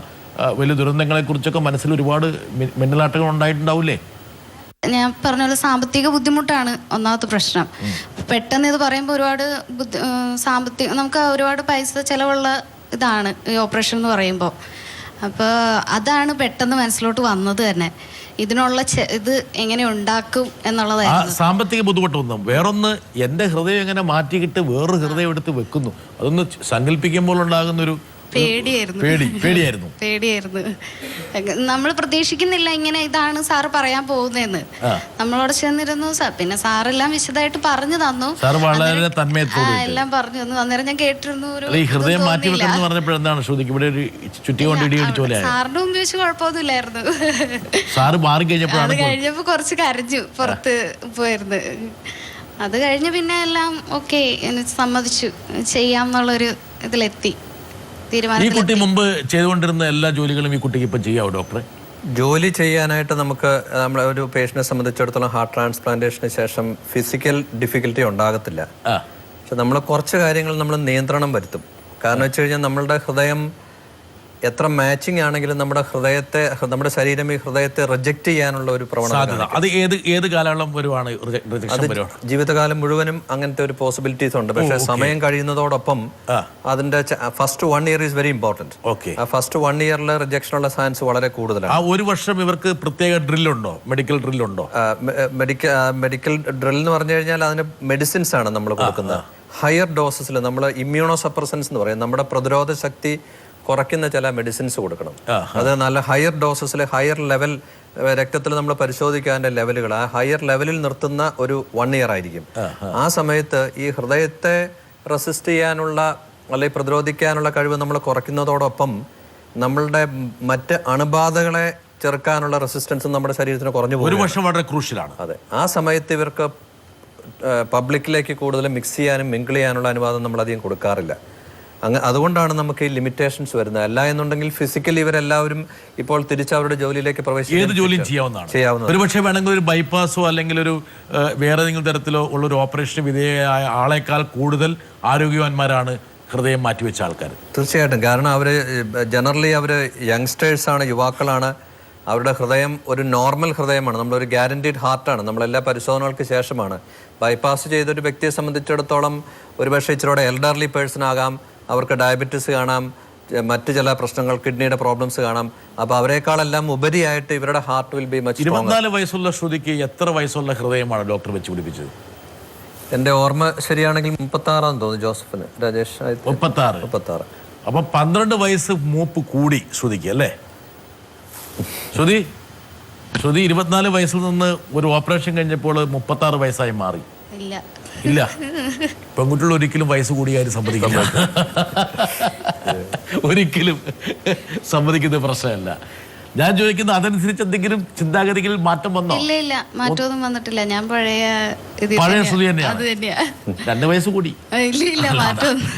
വലിയ ദുരന്തങ്ങളെക്കുറിച്ചൊക്കെ മനസ്സിൽ ഒരുപാട് മിന്നലാട്ടങ്ങൾ ഉണ്ടായിട്ടുണ്ടാവില്ലേ? ഞാൻ പറഞ്ഞ പോലെ സാമ്പത്തിക ബുദ്ധിമുട്ടാണ് ഒന്നാമത്തെ പ്രശ്നം. പെട്ടെന്ന് ഇത് പറയുമ്പോൾ ഒരുപാട് നമുക്ക് ഒരുപാട് പൈസ ചിലവുള്ള ഇതാണ് ഈ ഓപ്പറേഷൻ എന്ന് പറയുമ്പോൾ. അപ്പോൾ അതാണ് പെട്ടെന്ന് മനസ്സിലോട്ട് വന്നത് തന്നെ. ഇതിനുള്ള ഇത് എങ്ങനെ ഉണ്ടാക്കും എന്നുള്ളതായിരുന്നു. സാമ്പത്തിക ബുദ്ധിമുട്ടൊന്നും, വേറൊന്ന് എൻ്റെ ഹൃദയം എങ്ങനെ മാറ്റിക്കിട്ട് വേറൊരു ഹൃദയം എടുത്ത് വെക്കുന്നു, അതൊന്ന് സങ്കല്പിക്കുമ്പോൾ ഉണ്ടാകുന്നൊരു പേടിയായിരുന്നു. നമ്മൾ പ്രതീക്ഷിക്കുന്നില്ല ഇങ്ങനെ ഇതാണ് സാറ് പറയാൻ പോകുന്നതെന്ന്. നമ്മളോട് ചെന്നിരുന്നു, പിന്നെ സാറെല്ലാം വിശദമായിട്ട് പറഞ്ഞു തന്നു. വളരെ തന്മയത്തോടെ എല്ലാം പറഞ്ഞു തന്നു. അന്നേരം ഞാൻ കേട്ടിരുന്നു. ഈ ഹൃദയം മാറ്റി വെക്കുന്നു പറഞ്ഞപ്പോഴെന്താണ് ശ്രുതിക്ക് ഇവിടെ ഒരു ചുറ്റി കൊണ്ട് ഇടി അടിച്ച പോലെ? സാറിന്റെ മുമ്പ് വെച്ച് കുഴപ്പമൊന്നുമില്ലായിരുന്നു. സാറ് മാറി കഴിഞ്ഞപ്പോഴാണ് കഴിഞ്ഞപ്പോ കുറച്ച് കരഞ്ഞു, പുറത്ത് പോയിരുന്നു. അത് കഴിഞ്ഞ് പിന്നെ എല്ലാം ഓക്കെ സമ്മതിച്ചു, ചെയ്യാം എന്നുള്ളൊരു ഇതിലെത്തി. ഈ കുട്ടി മുമ്പ് ചെയ്തുകൊണ്ടിരുന്ന എല്ലാ ജോലികളും ഈ കുട്ടിക്ക് ഇപ്പം ചെയ്യാവോ ഡോക്ടറെ? ജോലി ചെയ്യാനായിട്ട് നമുക്ക് നമ്മളെ ഒരു പേഷ്യനെ സംബന്ധിച്ചിടത്തോളം ഹാർട്ട് ട്രാൻസ്പ്ലാന്റേഷന് ശേഷം ഫിസിക്കൽ ഡിഫിക്കൽറ്റി ഉണ്ടാകത്തില്ല. പക്ഷെ നമ്മൾ കുറച്ച് കാര്യങ്ങൾ നമ്മൾ നിയന്ത്രണം വരുത്തും. കാരണം വെച്ച് കഴിഞ്ഞാൽ നമ്മളുടെ ഹൃദയം എത്ര മാച്ചിങ് ആണെങ്കിലും നമ്മുടെ ശരീരം ഈ ഹൃദയത്തെ റിജക്ട് ചെയ്യാനുള്ള ഒരു പ്രവണത. അത് ഏത് കാലയളവ് വരുവാണ്? ജീവിതകാലം മുഴുവനും അങ്ങനത്തെ ഒരു പോസിബിലിറ്റീസ് ഉണ്ട്. പക്ഷെ സമയം കഴിയുന്നതോടൊപ്പം അതിന്റെ first 1 year is very important. ആ ഫസ്റ്റ് 1 yearൽ റിജക്ഷനുള്ള ചാൻസ് വളരെ കൂടുതലാണ്. ആ ഒരു വർഷം ഇവർക്ക് പ്രത്യേക ഡ്രില്ലുണ്ടോ, മെഡിക്കൽ ഡ്രില്ലുണ്ടോ? മെഡിക്കൽ ഡ്രിൽ എന്ന് പറഞ്ഞു കഴിഞ്ഞാൽ അതിന് മെഡിസിൻസ് ആണ് നമ്മൾ കൊടുക്കുന്നത്. ഹയർ ഡോസസിൽ നമ്മൾ ഇമ്മ്യൂണോ സപ്രസൻസ് എന്ന് പറയും, നമ്മുടെ പ്രതിരോധ ശക്തി കുറയ്ക്കുന്ന ചില മെഡിസിൻസ് കൊടുക്കണം. അത് നല്ല ഹയർ ഡോസസിൽ ഹയർ ലെവൽ രക്തത്തിൽ നമ്മൾ പരിശോധിക്കാൻ്റെ ലെവലുകൾ ആ ഹയർ ലെവലിൽ നിർത്തുന്ന ഒരു 1 year ആയിരിക്കും. ആ സമയത്ത് ഈ ഹൃദയത്തെ റെസിസ്റ്റ് ചെയ്യാനുള്ള അല്ലെങ്കിൽ പ്രതിരോധിക്കാനുള്ള കഴിവ് നമ്മൾ കുറയ്ക്കുന്നതോടൊപ്പം നമ്മളുടെ മറ്റ് അണുബാധകളെ ചെറുക്കാനുള്ള റെസിസ്റ്റൻസ് നമ്മുടെ ശരീരത്തിന് കുറഞ്ഞു പോകും. ഒരു വർഷം വളരെ ക്രൂഷ്യലാണ്. അതെ, ആ സമയത്ത് ഇവർക്ക് പബ്ലിക്കിലേക്ക് കൂടുതൽ മിക്സ് ചെയ്യാനും മിങ്കിൾ ചെയ്യാനുള്ള അനുവാദം നമ്മൾ അധികം കൊടുക്കാറില്ല. അതുകൊണ്ടാണ് നമുക്ക് ഈ ലിമിറ്റേഷൻസ് വരുന്നത്. അല്ല എന്നുണ്ടെങ്കിൽ ഫിസിക്കലി ഇവരെല്ലാവരും ഇപ്പോൾ തിരിച്ച് അവരുടെ ജോലിയിലേക്ക് ഏത് ജോലിയും ചെയ്യാവുന്നതാണ്. ഒരുപക്ഷെ വേണമെങ്കിൽ ഒരു ബൈപ്പാസോ അല്ലെങ്കിൽ ഒരു വേറെ ഏതെങ്കിലും തരത്തിലോ ഉള്ള ഒരു ഓപ്പറേഷന് വിധേയമായ ആളെക്കാൾ കൂടുതൽ ആരോഗ്യവാന്മാരാണ് ഹൃദയം മാറ്റിവെച്ച ആൾക്കാർ. തീർച്ചയായിട്ടും. കാരണം അവർ ജനറലി അവർ യങ്സ്റ്റേഴ്സാണ്, യുവാക്കളാണ്. അവരുടെ ഹൃദയം ഒരു നോർമൽ ഹൃദയമാണ്, നമ്മളൊരു ഗ്യാരണ്ടീഡ് ഹാർട്ടാണ്. നമ്മളെല്ലാ പരിശോധനകൾക്ക് ശേഷമാണ്. ബൈപ്പാസ് ചെയ്തൊരു വ്യക്തിയെ സംബന്ധിച്ചിടത്തോളം ഒരുപക്ഷെ ഇച്ചിരിയുടെ എൽഡർലി പേഴ്സൺ ആകാം, അവർക്ക് ഡയബറ്റീസ് കാണാം, മറ്റ് ചില പ്രശ്നങ്ങൾ, കിഡ്നിയുടെ പ്രോബ്ലംസ് കാണാം. അപ്പോൾ അവരെക്കാളെല്ലാം ഉപരിയായിട്ട് ഇവരുടെ ഹാർട്ട് വിൽ ബി മച്ച്. 24 വയസ്സുള്ള ശ്രുതിക്ക് എത്ര വയസ്സുള്ള ഹൃദയമാണ് ഡോക്ടർ വെച്ച് പിടിപ്പിച്ചത്? എൻ്റെ ഓർമ്മ ശരിയാണെങ്കിൽ 36 തോന്നുന്നു ജോസഫിന്. രാജേഷ് 36. അപ്പം 12 വയസ്സ് മൂപ്പ് കൂടി ശ്രുതിക്ക് അല്ലേ? ശ്രുതി 24 വയസ്സിൽ നിന്ന് ഒരു ഓപ്പറേഷൻ കഴിഞ്ഞപ്പോൾ 36 വയസ്സായി മാറി. ഇല്ല, പെൺകുട്ടികൾ ഒരിക്കലും വയസ്സ് കൂടി ആരും സമ്മതിക്കില്ല. ഒരിക്കലും സമ്മതിക്കുന്ന പ്രശ്നമല്ല. ഞാൻ ചോദിക്കുന്നത് അതനുസരിച്ച് എന്തെങ്കിലും ചിന്താഗതിയിൽ മാറ്റം വന്നോ? ഇല്ല, മാറ്റമൊന്നും വന്നിട്ടില്ല. ഞാൻ പഴയ ശ്രുതി തന്നെയാണ്. 2 വയസ്സ് കൂടി.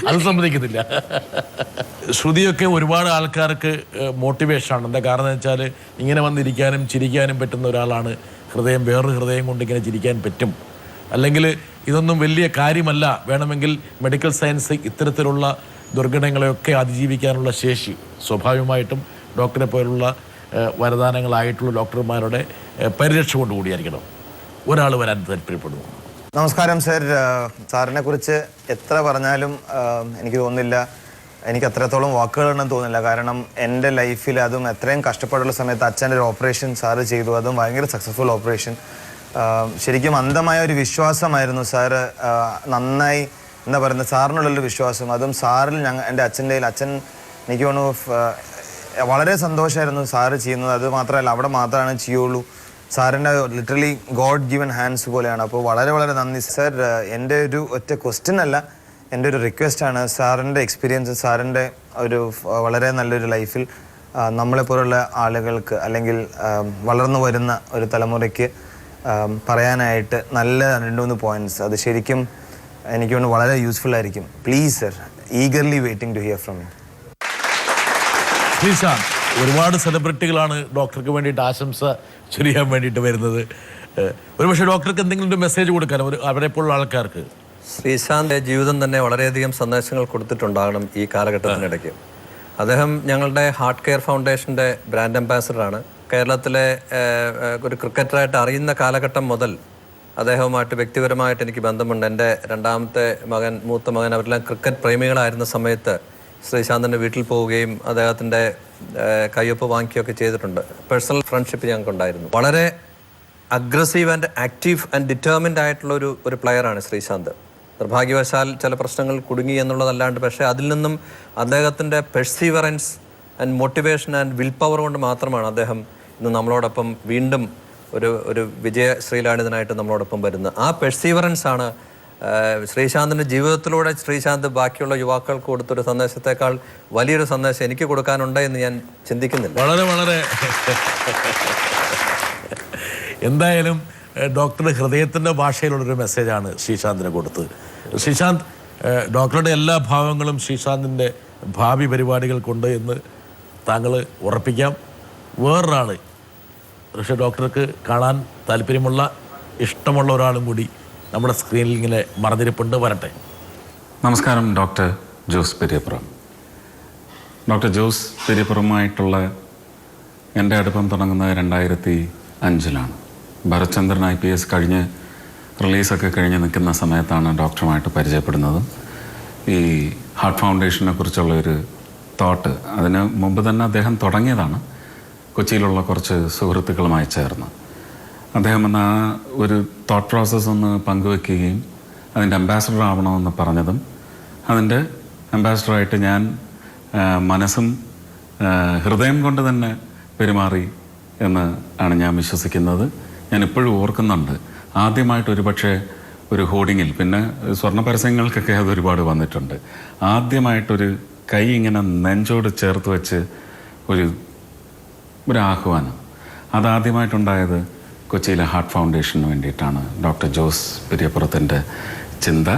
അത് സമ്മതിക്കുന്നില്ല. ശ്രുതിയൊക്കെ ഒരുപാട് ആൾക്കാർക്ക് മോട്ടിവേഷനാണ്. എന്താ കാരണം എന്ന് വെച്ചാൽ ഇങ്ങനെ വന്നിരിക്കാനും ചിരിക്കാനും പറ്റുന്ന ഒരാളാണ്. വേറൊരു ഹൃദയം കൊണ്ട് ഇങ്ങനെ ചിരിക്കാൻ പറ്റും, അല്ലെങ്കിൽ ഇതൊന്നും വലിയ കാര്യമല്ല, വേണമെങ്കിൽ മെഡിക്കൽ സയൻസ് ഇത്തരത്തിലുള്ള ദുർഘടങ്ങളെയൊക്കെ അതിജീവിക്കാനുള്ള ശേഷി സ്വാഭാവികമായിട്ടും ഡോക്ടറെ പോലുള്ള വരദാനങ്ങളായിട്ടുള്ള ഡോക്ടർമാരുടെ പരിരക്ഷ കൊണ്ടുകൂടിയായിരിക്കണം ഒരാൾ വരാൻ താല്പര്യപ്പെടുന്നു. നമസ്കാരം സർ. സാറിനെ കുറിച്ച് എത്ര പറഞ്ഞാലും എനിക്ക് തോന്നുന്നില്ല, എനിക്ക് അത്രത്തോളം വാക്കുകളുണ്ടെന്ന് തോന്നുന്നില്ല. കാരണം എൻ്റെ ലൈഫിൽ അതും എത്രയും കഷ്ടപ്പാടുള്ള സമയത്ത് അച്ഛൻ്റെ ഒരു ഓപ്പറേഷൻ സാറ് ചെയ്തു, അതും ഭയങ്കര സക്സസ്ഫുൾ ഓപ്പറേഷൻ. ശരിക്കും അന്ധമായ ഒരു വിശ്വാസമായിരുന്നു സാറ്. നന്നായി എന്താ പറയുന്നത്, സാറിനുള്ളൊരു വിശ്വാസം, അതും സാറിൽ എൻ്റെ അച്ഛൻ്റെ അച്ഛൻ എനിക്ക് തോന്നുന്നു വളരെ സന്തോഷമായിരുന്നു സാറ് ചെയ്യുന്നത്. അത് മാത്രമല്ല അവിടെ മാത്രമാണ് ചെയ്യുള്ളൂ. സാറിൻ്റെ ലിറ്ററലി ഗോഡ് ഗിവൻ ഹാൻഡ്സ് പോലെയാണ്. അപ്പോൾ വളരെ വളരെ നന്ദി സർ. എൻ്റെ ഒരു ഒറ്റ ക്വസ്റ്റ്യൻ അല്ല, എൻ്റെ ഒരു റിക്വസ്റ്റാണ്. സാറിൻ്റെ എക്സ്പീരിയൻസ്, സാറിൻ്റെ ഒരു വളരെ നല്ലൊരു ലൈഫിൽ നമ്മളെപ്പോലുള്ള ആളുകൾക്ക് അല്ലെങ്കിൽ വളർന്നു വരുന്ന ഒരു തലമുറയ്ക്ക് പറയാനായിട്ട് നല്ല 2-3 പോയിന്റ്സ്, അത് ശരിക്കും എനിക്ക് കൊണ്ട് വളരെ യൂസ്ഫുൾ ആയിരിക്കും. Please sir, eagerly waiting to hear from you. ഒരുപാട് സെലിബ്രിറ്റികളാണ് ഡോക്ടർക്ക് വേണ്ടിയിട്ട് ആശംസ ചൊരിയാൻ വേണ്ടിയിട്ട് വരുന്നത്. ഒരുപക്ഷെ ഡോക്ടർക്ക് എന്തെങ്കിലും ഒരു മെസ്സേജ് കൊടുക്കാനോ അവരെപ്പോലുള്ള ആൾക്കാർക്ക്? ശ്രീശാന്തിൻ്റെ ജീവിതം തന്നെ വളരെയധികം സന്ദേശങ്ങൾ കൊടുത്തിട്ടുണ്ടാകണം ഈ കാലഘട്ടത്തിനിടയ്ക്ക്. അദ്ദേഹം ഞങ്ങളുടെ ഹാർട്ട് കെയർ ഫൗണ്ടേഷൻ്റെ ബ്രാൻഡ് അംബാസഡറാണ്. കേരളത്തിലെ ഒരു ക്രിക്കറ്ററായിട്ട് അറിയുന്ന കാലഘട്ടം മുതൽ അദ്ദേഹവുമായിട്ട് വ്യക്തിപരമായിട്ട് എനിക്ക് ബന്ധമുണ്ട്. എൻ്റെ 2ാമത്തെ മകൻ, മൂത്ത മകൻ, അവരെല്ലാം ക്രിക്കറ്റ് പ്രേമികളായിരുന്ന സമയത്ത് ശ്രീശാന്തിൻ്റെ വീട്ടിൽ പോവുകയും അദ്ദേഹത്തിൻ്റെ കയ്യൊപ്പ് വാങ്ങിക്കുകയൊക്കെ ചെയ്തിട്ടുണ്ട്. പേഴ്സണൽ ഫ്രണ്ട്ഷിപ്പ് ഞങ്ങൾക്കുണ്ടായിരുന്നു. വളരെ aggressive and active and determined ആയിട്ടുള്ള ഒരു പ്ലെയറാണ് ശ്രീശാന്ത്. നിർഭാഗ്യവശാൽ ചില പ്രശ്നങ്ങൾ കുടുങ്ങി എന്നുള്ളതല്ലാണ്ട്, പക്ഷേ അതിൽ നിന്നും അദ്ദേഹത്തിൻ്റെ perseverance and motivation and will power കൊണ്ട് മാത്രമാണ് അദ്ദേഹം ഇന്ന് നമ്മളോടൊപ്പം വീണ്ടും ഒരു വിജയ ശ്രീലാളിതനായിട്ട് നമ്മളോടൊപ്പം വരുന്നത്. ആ പെർസീവറൻസ് ആണ് ശ്രീശാന്തിൻ്റെ ജീവിതത്തിലൂടെ ശ്രീശാന്ത് ബാക്കിയുള്ള യുവാക്കൾക്ക് കൊടുത്തൊരു സന്ദേശത്തെക്കാൾ വലിയൊരു സന്ദേശം എനിക്ക് കൊടുക്കാനുണ്ട് എന്ന് ഞാൻ ചിന്തിക്കുന്നില്ല. വളരെ വളരെ എന്തായാലും ഡോക്ടറുടെ ഹൃദയത്തിൻ്റെ ഭാഷയിലുള്ളൊരു മെസ്സേജാണ് ശ്രീശാന്തിന് കൊടുത്തത്. ശ്രീശാന്ത്, ഡോക്ടറുടെ എല്ലാ ഭാവങ്ങളും ശ്രീശാന്തിൻ്റെ ഭാവി പരിപാടികൾക്കുണ്ട് എന്ന് താങ്കൾ ഉറപ്പിക്കാം. വേറൊരാൾ, പക്ഷേ ഡോക്ടർക്ക് കാണാൻ താല്പര്യമുള്ള ഇഷ്ടമുള്ള ഒരാളും കൂടി നമ്മുടെ സ്ക്രീനിൽ ഇങ്ങനെ മറന്നിരിപ്പുണ്ട്. വരട്ടെ. നമസ്കാരം, ഡോക്ടർ ജോസ് പെരിയപ്പുറം. ഡോക്ടർ ജോസ് പെരിയപ്പുറമായിട്ടുള്ള എൻ്റെ അടുപ്പം തുടങ്ങുന്നത് 2005 ഭരത്ചന്ദ്രൻ IPS കഴിഞ്ഞ് റിലീസൊക്കെ കഴിഞ്ഞ് നിൽക്കുന്ന സമയത്താണ് ഡോക്ടറുമായിട്ട് പരിചയപ്പെടുന്നത്. ഈ ഹാർട്ട് ഫൗണ്ടേഷനെ കുറിച്ചുള്ള ഒരു തോട്ട് അതിന് മുമ്പ് തന്നെ അദ്ദേഹം തുടങ്ങിയതാണ്. കൊച്ചിയിലുള്ള കുറച്ച് സുഹൃത്തുക്കളുമായി ചേർന്ന് അദ്ദേഹം വന്ന് ആ ഒരു തോട്ട് പ്രോസസ്സ് ഒന്ന് പങ്കുവെക്കുകയും അതിൻ്റെ അംബാസഡർ ആവണമെന്ന് പറഞ്ഞതും അതിൻ്റെ അംബാസഡറായിട്ട് ഞാൻ മനസ്സും ഹൃദയം കൊണ്ട് തന്നെ പെരുമാറി എന്ന് ആണ് ഞാൻ വിശ്വസിക്കുന്നത്. ഞാൻ ഇപ്പോഴും ഓർക്കുന്നുണ്ട്, ആദ്യമായിട്ട് ഒരുപക്ഷെ ഒരു ഹോർഡിങ്ങിൽ, പിന്നെ സ്വർണ്ണ പരസ്യങ്ങൾക്കൊക്കെ അത് ഒരുപാട് വന്നിട്ടുണ്ട്, ആദ്യമായിട്ടൊരു കൈ ഇങ്ങനെ നെഞ്ചോട് ചേർത്ത് വെച്ച് ഒരു ആഹ്വാനം, അതാദ്യമായിട്ടുണ്ടായത് കൊച്ചിയിലെ ഹാർട്ട് ഫൗണ്ടേഷന് വേണ്ടിയിട്ടാണ്. ഡോക്ടർ ജോസ് പെരിയപ്പുറത്തിൻ്റെ ചിന്ത,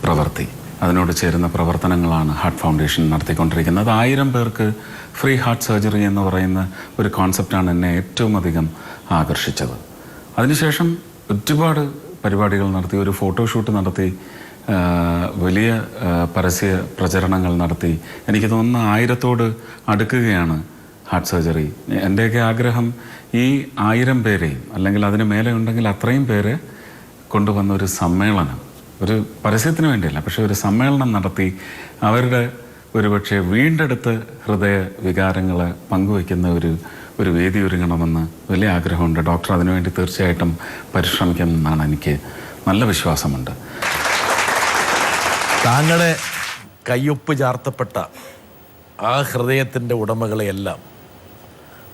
പ്രവൃത്തി, അതിനോട് ചേരുന്ന പ്രവർത്തനങ്ങളാണ് ഹാർട്ട് ഫൗണ്ടേഷൻ നടത്തിക്കൊണ്ടിരിക്കുന്നത്. 1000 പേർക്ക് ഫ്രീ ഹാർട്ട് സർജറി എന്ന് പറയുന്ന ഒരു കോൺസെപ്റ്റാണ് എന്നെ ഏറ്റവും അധികം ആകർഷിച്ചത്. അതിനുശേഷം ഒരുപാട് പരിപാടികൾ നടത്തി, ഒരു ഫോട്ടോഷൂട്ട് നടത്തി, വലിയ പരസ്യ പ്രചരണങ്ങൾ നടത്തി. എനിക്ക് തോന്നുന്ന 1000-ഓട് അടുക്കുകയാണ് ഹാർട്ട് സർജറി. എൻ്റെയൊക്കെ ആഗ്രഹം ഈ 1000 പേരെയും, അല്ലെങ്കിൽ അതിന് മേലെ ഉണ്ടെങ്കിൽ അത്രയും പേരെ കൊണ്ടുവന്ന ഒരു സമ്മേളനം, ഒരു പരസ്യത്തിന് വേണ്ടിയല്ല, പക്ഷെ ഒരു സമ്മേളനം നടത്തി അവരുടെ ഒരുപക്ഷെ വീണ്ടെടുത്ത് ഹൃദയ വികാരങ്ങളെ പങ്കുവയ്ക്കുന്ന ഒരു വേദി ഒരുങ്ങണമെന്ന് വലിയ ആഗ്രഹമുണ്ട്. ഡോക്ടർ അതിനുവേണ്ടി തീർച്ചയായിട്ടും പരിശ്രമിക്കുമെന്നാണ് എനിക്ക് നല്ല വിശ്വാസമുണ്ട്. താങ്കളെ കയ്യൊപ്പ് ചാർത്തപ്പെട്ട ആ ഹൃദയത്തിൻ്റെ ഉടമകളെയെല്ലാം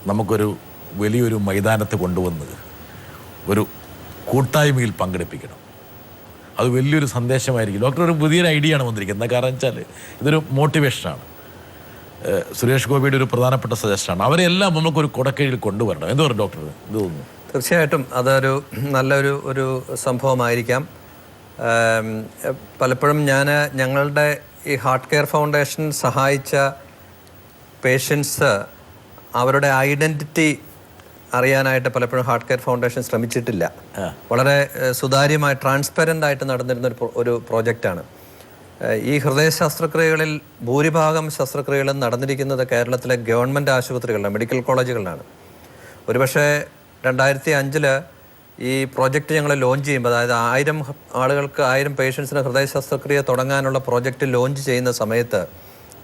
നമുക്കൊരു വലിയൊരു മൈതാനത്ത് കൊണ്ടുവന്ന് ഒരു കൂട്ടായ്മയിൽ പങ്കെടുപ്പിക്കണം. അത് വലിയൊരു സന്ദേശമായിരിക്കും. ഡോക്ടർ ഒരു പുതിയൊരു ഐഡിയ ആണ് വന്നിരിക്കുന്നത്. കാരണം വെച്ചാൽ ഇതൊരു മോട്ടിവേഷനാണ്. സുരേഷ് ഗോപിയുടെ ഒരു പ്രധാനപ്പെട്ട സജഷനാണ്. അവരെല്ലാം നമുക്കൊരു കുടക്കീഴിൽ കൊണ്ടുവരണം. എന്ത് പറയും ഡോക്ടർ? ഇത് തോന്നുന്നു തീർച്ചയായിട്ടും അതൊരു നല്ലൊരു സംഭവമായിരിക്കാം. പലപ്പോഴും ഞങ്ങളുടെ ഈ ഹാർട്ട് കെയർ ഫൗണ്ടേഷൻ സഹായിച്ച പേഷ്യൻസ് അവരുടെ ഐഡൻറ്റിറ്റി അറിയാനായിട്ട് പലപ്പോഴും ഹാർട്ട് കെയർ ഫൗണ്ടേഷൻ ശ്രമിച്ചിട്ടില്ല. വളരെ സുതാര്യമായി ട്രാൻസ്പെറൻ്റ് ആയിട്ട് നടന്നിരുന്ന ഒരു പ്രോജക്റ്റാണ്. ഈ ഹൃദയ ശസ്ത്രക്രിയകളിൽ ഭൂരിഭാഗം ശസ്ത്രക്രിയകളും നടന്നിരിക്കുന്നത് കേരളത്തിലെ ഗവൺമെൻറ് ആശുപത്രികളിലാണ്, മെഡിക്കൽ കോളേജുകളിലാണ്. ഒരുപക്ഷെ 2005 ഈ പ്രോജക്റ്റ് ഞങ്ങൾ ലോഞ്ച് ചെയ്യുമ്പോൾ, അതായത് 1000 ആളുകൾക്ക് 1000 പേഷ്യൻസിന് ഹൃദയ ശസ്ത്രക്രിയ തുടങ്ങാനുള്ള പ്രോജക്റ്റ് ലോഞ്ച് ചെയ്യുന്ന സമയത്ത്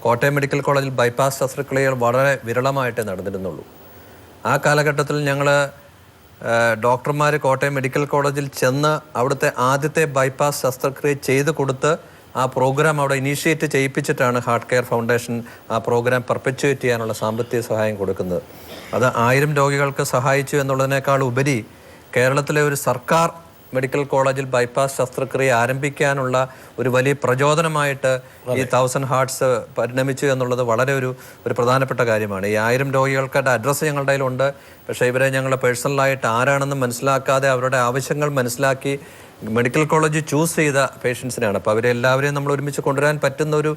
കോട്ടയം മെഡിക്കൽ കോളേജിൽ ബൈപ്പാസ് ശസ്ത്രക്രിയകൾ വളരെ വിരളമായിട്ടേ നടന്നിരുന്നുള്ളൂ. ആ കാലഘട്ടത്തിൽ ഞങ്ങൾ ഡോക്ടർമാർ കോട്ടയം മെഡിക്കൽ കോളേജിൽ ചെന്ന് അവിടുത്തെ ആദ്യത്തെ ബൈപ്പാസ് ശസ്ത്രക്രിയ ചെയ്ത് കൊടുത്ത് ആ പ്രോഗ്രാം അവിടെ ഇനീഷ്യേറ്റ് ചെയ്യിപ്പിച്ചിട്ടാണ് ഹാർട്ട് കെയർ ഫൗണ്ടേഷൻ ആ പ്രോഗ്രാം പെർപ്പച്വേറ്റ് ചെയ്യാനുള്ള സാമ്പത്തിക സഹായം കൊടുക്കുന്നത്. അത് 1000 രോഗികൾക്ക് സഹായിച്ചു എന്നുള്ളതിനേക്കാൾ ഉപരി കേരളത്തിലെ ഒരു സർക്കാർ മെഡിക്കൽ കോളേജിൽ ബൈപ്പാസ് ശസ്ത്രക്രിയ ആരംഭിക്കാനുള്ള ഒരു വലിയ പ്രചോദനമായിട്ട് ഈ 1000 ഹാർട്ട്സ് പരിണമിച്ചു എന്നുള്ളത് വളരെ ഒരു പ്രധാനപ്പെട്ട കാര്യമാണ്. ഈ 1000 രോഗികൾക്കായിട്ട് അഡ്രസ്സ് ഞങ്ങളുടെ കയ്യിലുണ്ട്. പക്ഷേ ഇവരെ ഞങ്ങൾ പേഴ്സണലായിട്ട് ആരാണെന്ന് മനസ്സിലാക്കാതെ അവരുടെ ആവശ്യങ്ങൾ മനസ്സിലാക്കി മെഡിക്കൽ കോളേജ് ചൂസ് ചെയ്ത പേഷ്യൻസിനാണ്. അപ്പോൾ അവരെല്ലാവരെയും നമ്മൾ ഒരുമിച്ച് കൊണ്ടുവരാൻ പറ്റുന്ന ഒരു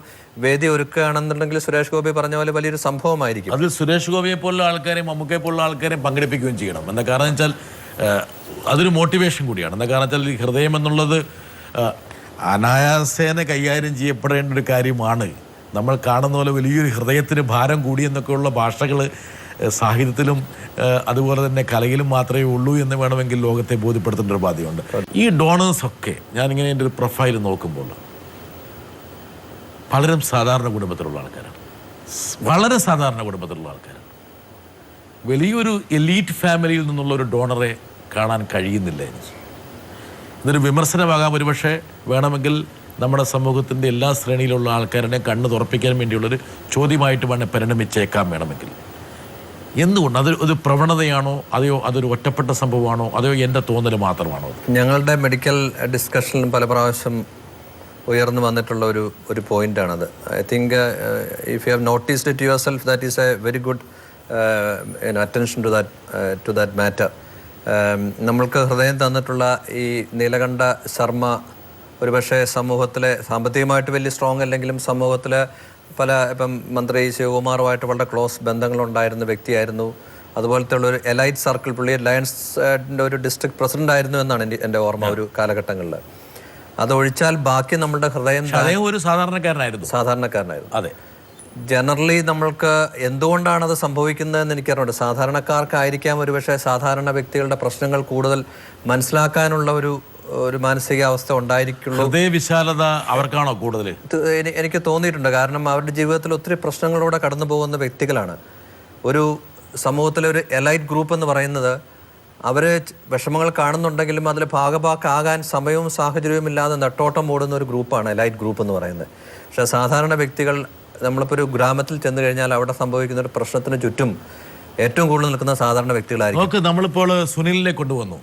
വേദി ഒരുക്കുകയാണെന്നുണ്ടെങ്കിൽ സുരേഷ് ഗോപി പറഞ്ഞ പോലെ വലിയൊരു സംഭവമായിരിക്കും. അതിൽ സുരേഷ് ഗോപിയെ പോലുള്ള ആൾക്കാരെയും മമ്മൂക്കയെ പോലുള്ള ആൾക്കാരെയും പങ്കെടുപ്പിക്കുകയും ചെയ്യണം. എന്താ കാരണം വെച്ചാൽ അതൊരു മോട്ടിവേഷൻ കൂടിയാണ്. എന്താ കാരണം വെച്ചാൽ ഈ ഹൃദയം എന്നുള്ളത് അനായാസേന കൈകാര്യം ചെയ്യപ്പെടേണ്ട ഒരു കാര്യമാണ്. നമ്മൾ കാണുന്ന പോലെ വലിയൊരു ഹൃദയത്തിന് ഭാരം കൂടിയെന്നൊക്കെയുള്ള ഭാഷകൾ സാഹിത്യത്തിലും അതുപോലെ തന്നെ കലയിലും മാത്രമേ ഉള്ളൂ എന്ന് വേണമെങ്കിൽ ലോകത്തെ ബോധ്യപ്പെടുത്തേണ്ട ഒരു ബാധ്യതയുണ്ട്. ഈ ഡോണേഴ്സൊക്കെ ഞാനിങ്ങനെ എൻ്റെ ഒരു പ്രൊഫൈൽ നോക്കുമ്പോൾ പലരും സാധാരണ കുടുംബത്തിലുള്ള ആൾക്കാരാണ്, വളരെ സാധാരണ കുടുംബത്തിലുള്ള ആൾക്കാരാണ്. വലിയൊരു എലീറ്റ് ഫാമിലിയിൽ നിന്നുള്ള ഒരു ഡോണറെ കാണാൻ കഴിയുന്നില്ല എനിക്ക്. ഇതൊരു വിമർശനമാകാം, ഒരുപക്ഷെ വേണമെങ്കിൽ നമ്മുടെ സമൂഹത്തിൻ്റെ എല്ലാ ശ്രേണിയിലുള്ള ആൾക്കാരെ കണ്ണ് തുറപ്പിക്കാൻ വേണ്ടിയുള്ളൊരു ചോദ്യമായിട്ട് വേണേൽ പരിണമിച്ചേക്കാം വേണമെങ്കിൽ. എന്തുകൊണ്ട് ഒരു പ്രവണതയാണോ, അതെയോ അതൊരു ഒറ്റപ്പെട്ട സംഭവമാണോ, അതെയോ എൻ്റെ തോന്നൽ മാത്രമാണോ? ഞങ്ങളുടെ മെഡിക്കൽ ഡിസ്കഷനിലും പല പ്രാവശ്യം ഉയർന്നു വന്നിട്ടുള്ള ഒരു പോയിന്റാണത്. I think if you have noticed it yourself, that is a very good attention to that matter. നമ്മൾക്ക് ഹൃദയം തന്നിട്ടുള്ള ഈ നീലകണ്ഠ ശർമ്മ ഒരുപക്ഷെ സമൂഹത്തിലെ സാമ്പത്തികമായിട്ട് വലിയ സ്ട്രോങ് അല്ലെങ്കിലും സമൂഹത്തിലെ ഇപ്പം മന്ത്രി ശിവകുമാറുമായിട്ട് വളരെ ക്ലോസ് ബന്ധങ്ങളുണ്ടായിരുന്ന വ്യക്തിയായിരുന്നു. അതുപോലത്തെ ഉള്ളൊരു എലൈറ്റ് സർക്കിൾ, പുള്ളി ലയൺസിൻ്റെ ഒരു ഡിസ്ട്രിക്ട് പ്രസിഡന്റ് ആയിരുന്നു എന്നാണ് എൻ്റെ ഓർമ്മ ഒരു കാലഘട്ടങ്ങളിൽ. അതൊഴിച്ചാൽ ബാക്കി നമ്മുടെ ഹൃദയം ഒരു സാധാരണക്കാരനായിരുന്നു. അതെ. ജനറലി നമ്മൾക്ക് എന്തുകൊണ്ടാണത് സംഭവിക്കുന്നതെന്ന് എനിക്കറിയുണ്ട്. സാധാരണക്കാർക്കായിരിക്കാം ഒരുപക്ഷെ സാധാരണ വ്യക്തികളുടെ പ്രശ്നങ്ങൾ കൂടുതൽ മനസ്സിലാക്കാനുള്ള ഒരു മാനസികാവസ്ഥ ഉണ്ടായിരിക്കുള്ളൂ. ഹൃദയവിശാലത അവർക്കാണോ കൂടുതൽ? എനിക്ക് തോന്നിയിട്ടുണ്ട്. കാരണം അവരുടെ ജീവിതത്തിൽ ഒത്തിരി പ്രശ്നങ്ങളിലൂടെ കടന്നു പോകുന്ന വ്യക്തികളാണ്. ഒരു സമൂഹത്തിലെ ഒരു എലൈറ്റ് ഗ്രൂപ്പ് എന്ന് പറയുന്നത് അവർ വിഷമങ്ങൾ കാണുന്നുണ്ടെങ്കിലും അതിൽ ഭാഗഭാക്കാകാൻ സമയവും സാഹചര്യവും ഇല്ലാതെ നെട്ടോട്ടം ഓടുന്ന ഒരു ഗ്രൂപ്പാണ് എലൈറ്റ് ഗ്രൂപ്പ് എന്ന് പറയുന്നത്. പക്ഷേ സാധാരണ വ്യക്തികൾ, നമ്മളിപ്പോൾ ഒരു ഗ്രാമത്തിൽ ചെന്ന് കഴിഞ്ഞാൽ അവിടെ സംഭവിക്കുന്ന ഒരു പ്രശ്നത്തിന് ചുറ്റും ഏറ്റവും കൂടുതൽ നിൽക്കുന്ന സാധാരണ വ്യക്തികളായിരിക്കും. നമ്മളിപ്പോൾ സുനിലിനെ കൊണ്ടുവന്നു.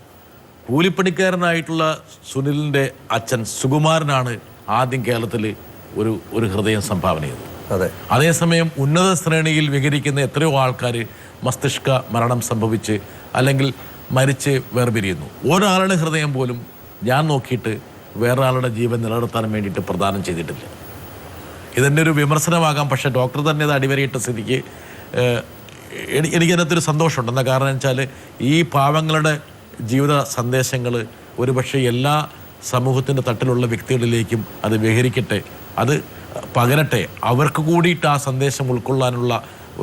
കൂലിപ്പണിക്കാരനായിട്ടുള്ള സുനിലിൻ്റെ അച്ഛൻ സുകുമാരനാണ് ആദ്യം കേരളത്തിൽ ഒരു ഹൃദയം സംഭാവന ചെയ്തത്. അതെ. അതേസമയം ഉന്നത ശ്രേണിയിൽ വിഹരിക്കുന്ന എത്രയോ ആൾക്കാർ മസ്തിഷ്ക മരണം സംഭവിച്ച് അല്ലെങ്കിൽ മരിച്ച് വേർപിരിയുന്നു. ഒരാളുടെ ഹൃദയം പോലും ഞാൻ നോക്കിയിട്ട് വേറൊരാളുടെ ജീവൻ നിലനിർത്താൻ വേണ്ടിയിട്ട് പ്രദാനം ചെയ്തിട്ടില്ല. ഇതെൻ്റെ ഒരു വിമർശനമാകാം, പക്ഷേ ഡോക്ടർ തന്നെ ഇത് അടിവരയിട്ട സ്ഥിതിക്ക് എനിക്കതിനകത്തൊരു സന്തോഷമുണ്ട്. എന്താ കാരണം വെച്ചാൽ ഈ പാവങ്ങളുടെ ജീവിത സന്ദേശങ്ങൾ ഒരുപക്ഷെ എല്ലാ സമൂഹത്തിൻ്റെ തട്ടിലുള്ള വ്യക്തികളിലേക്കും അത് വിഹരിക്കട്ടെ, അത് പകരട്ടെ, അവർക്ക് കൂടിയിട്ട് ആ സന്ദേശം ഉൾക്കൊള്ളാനുള്ള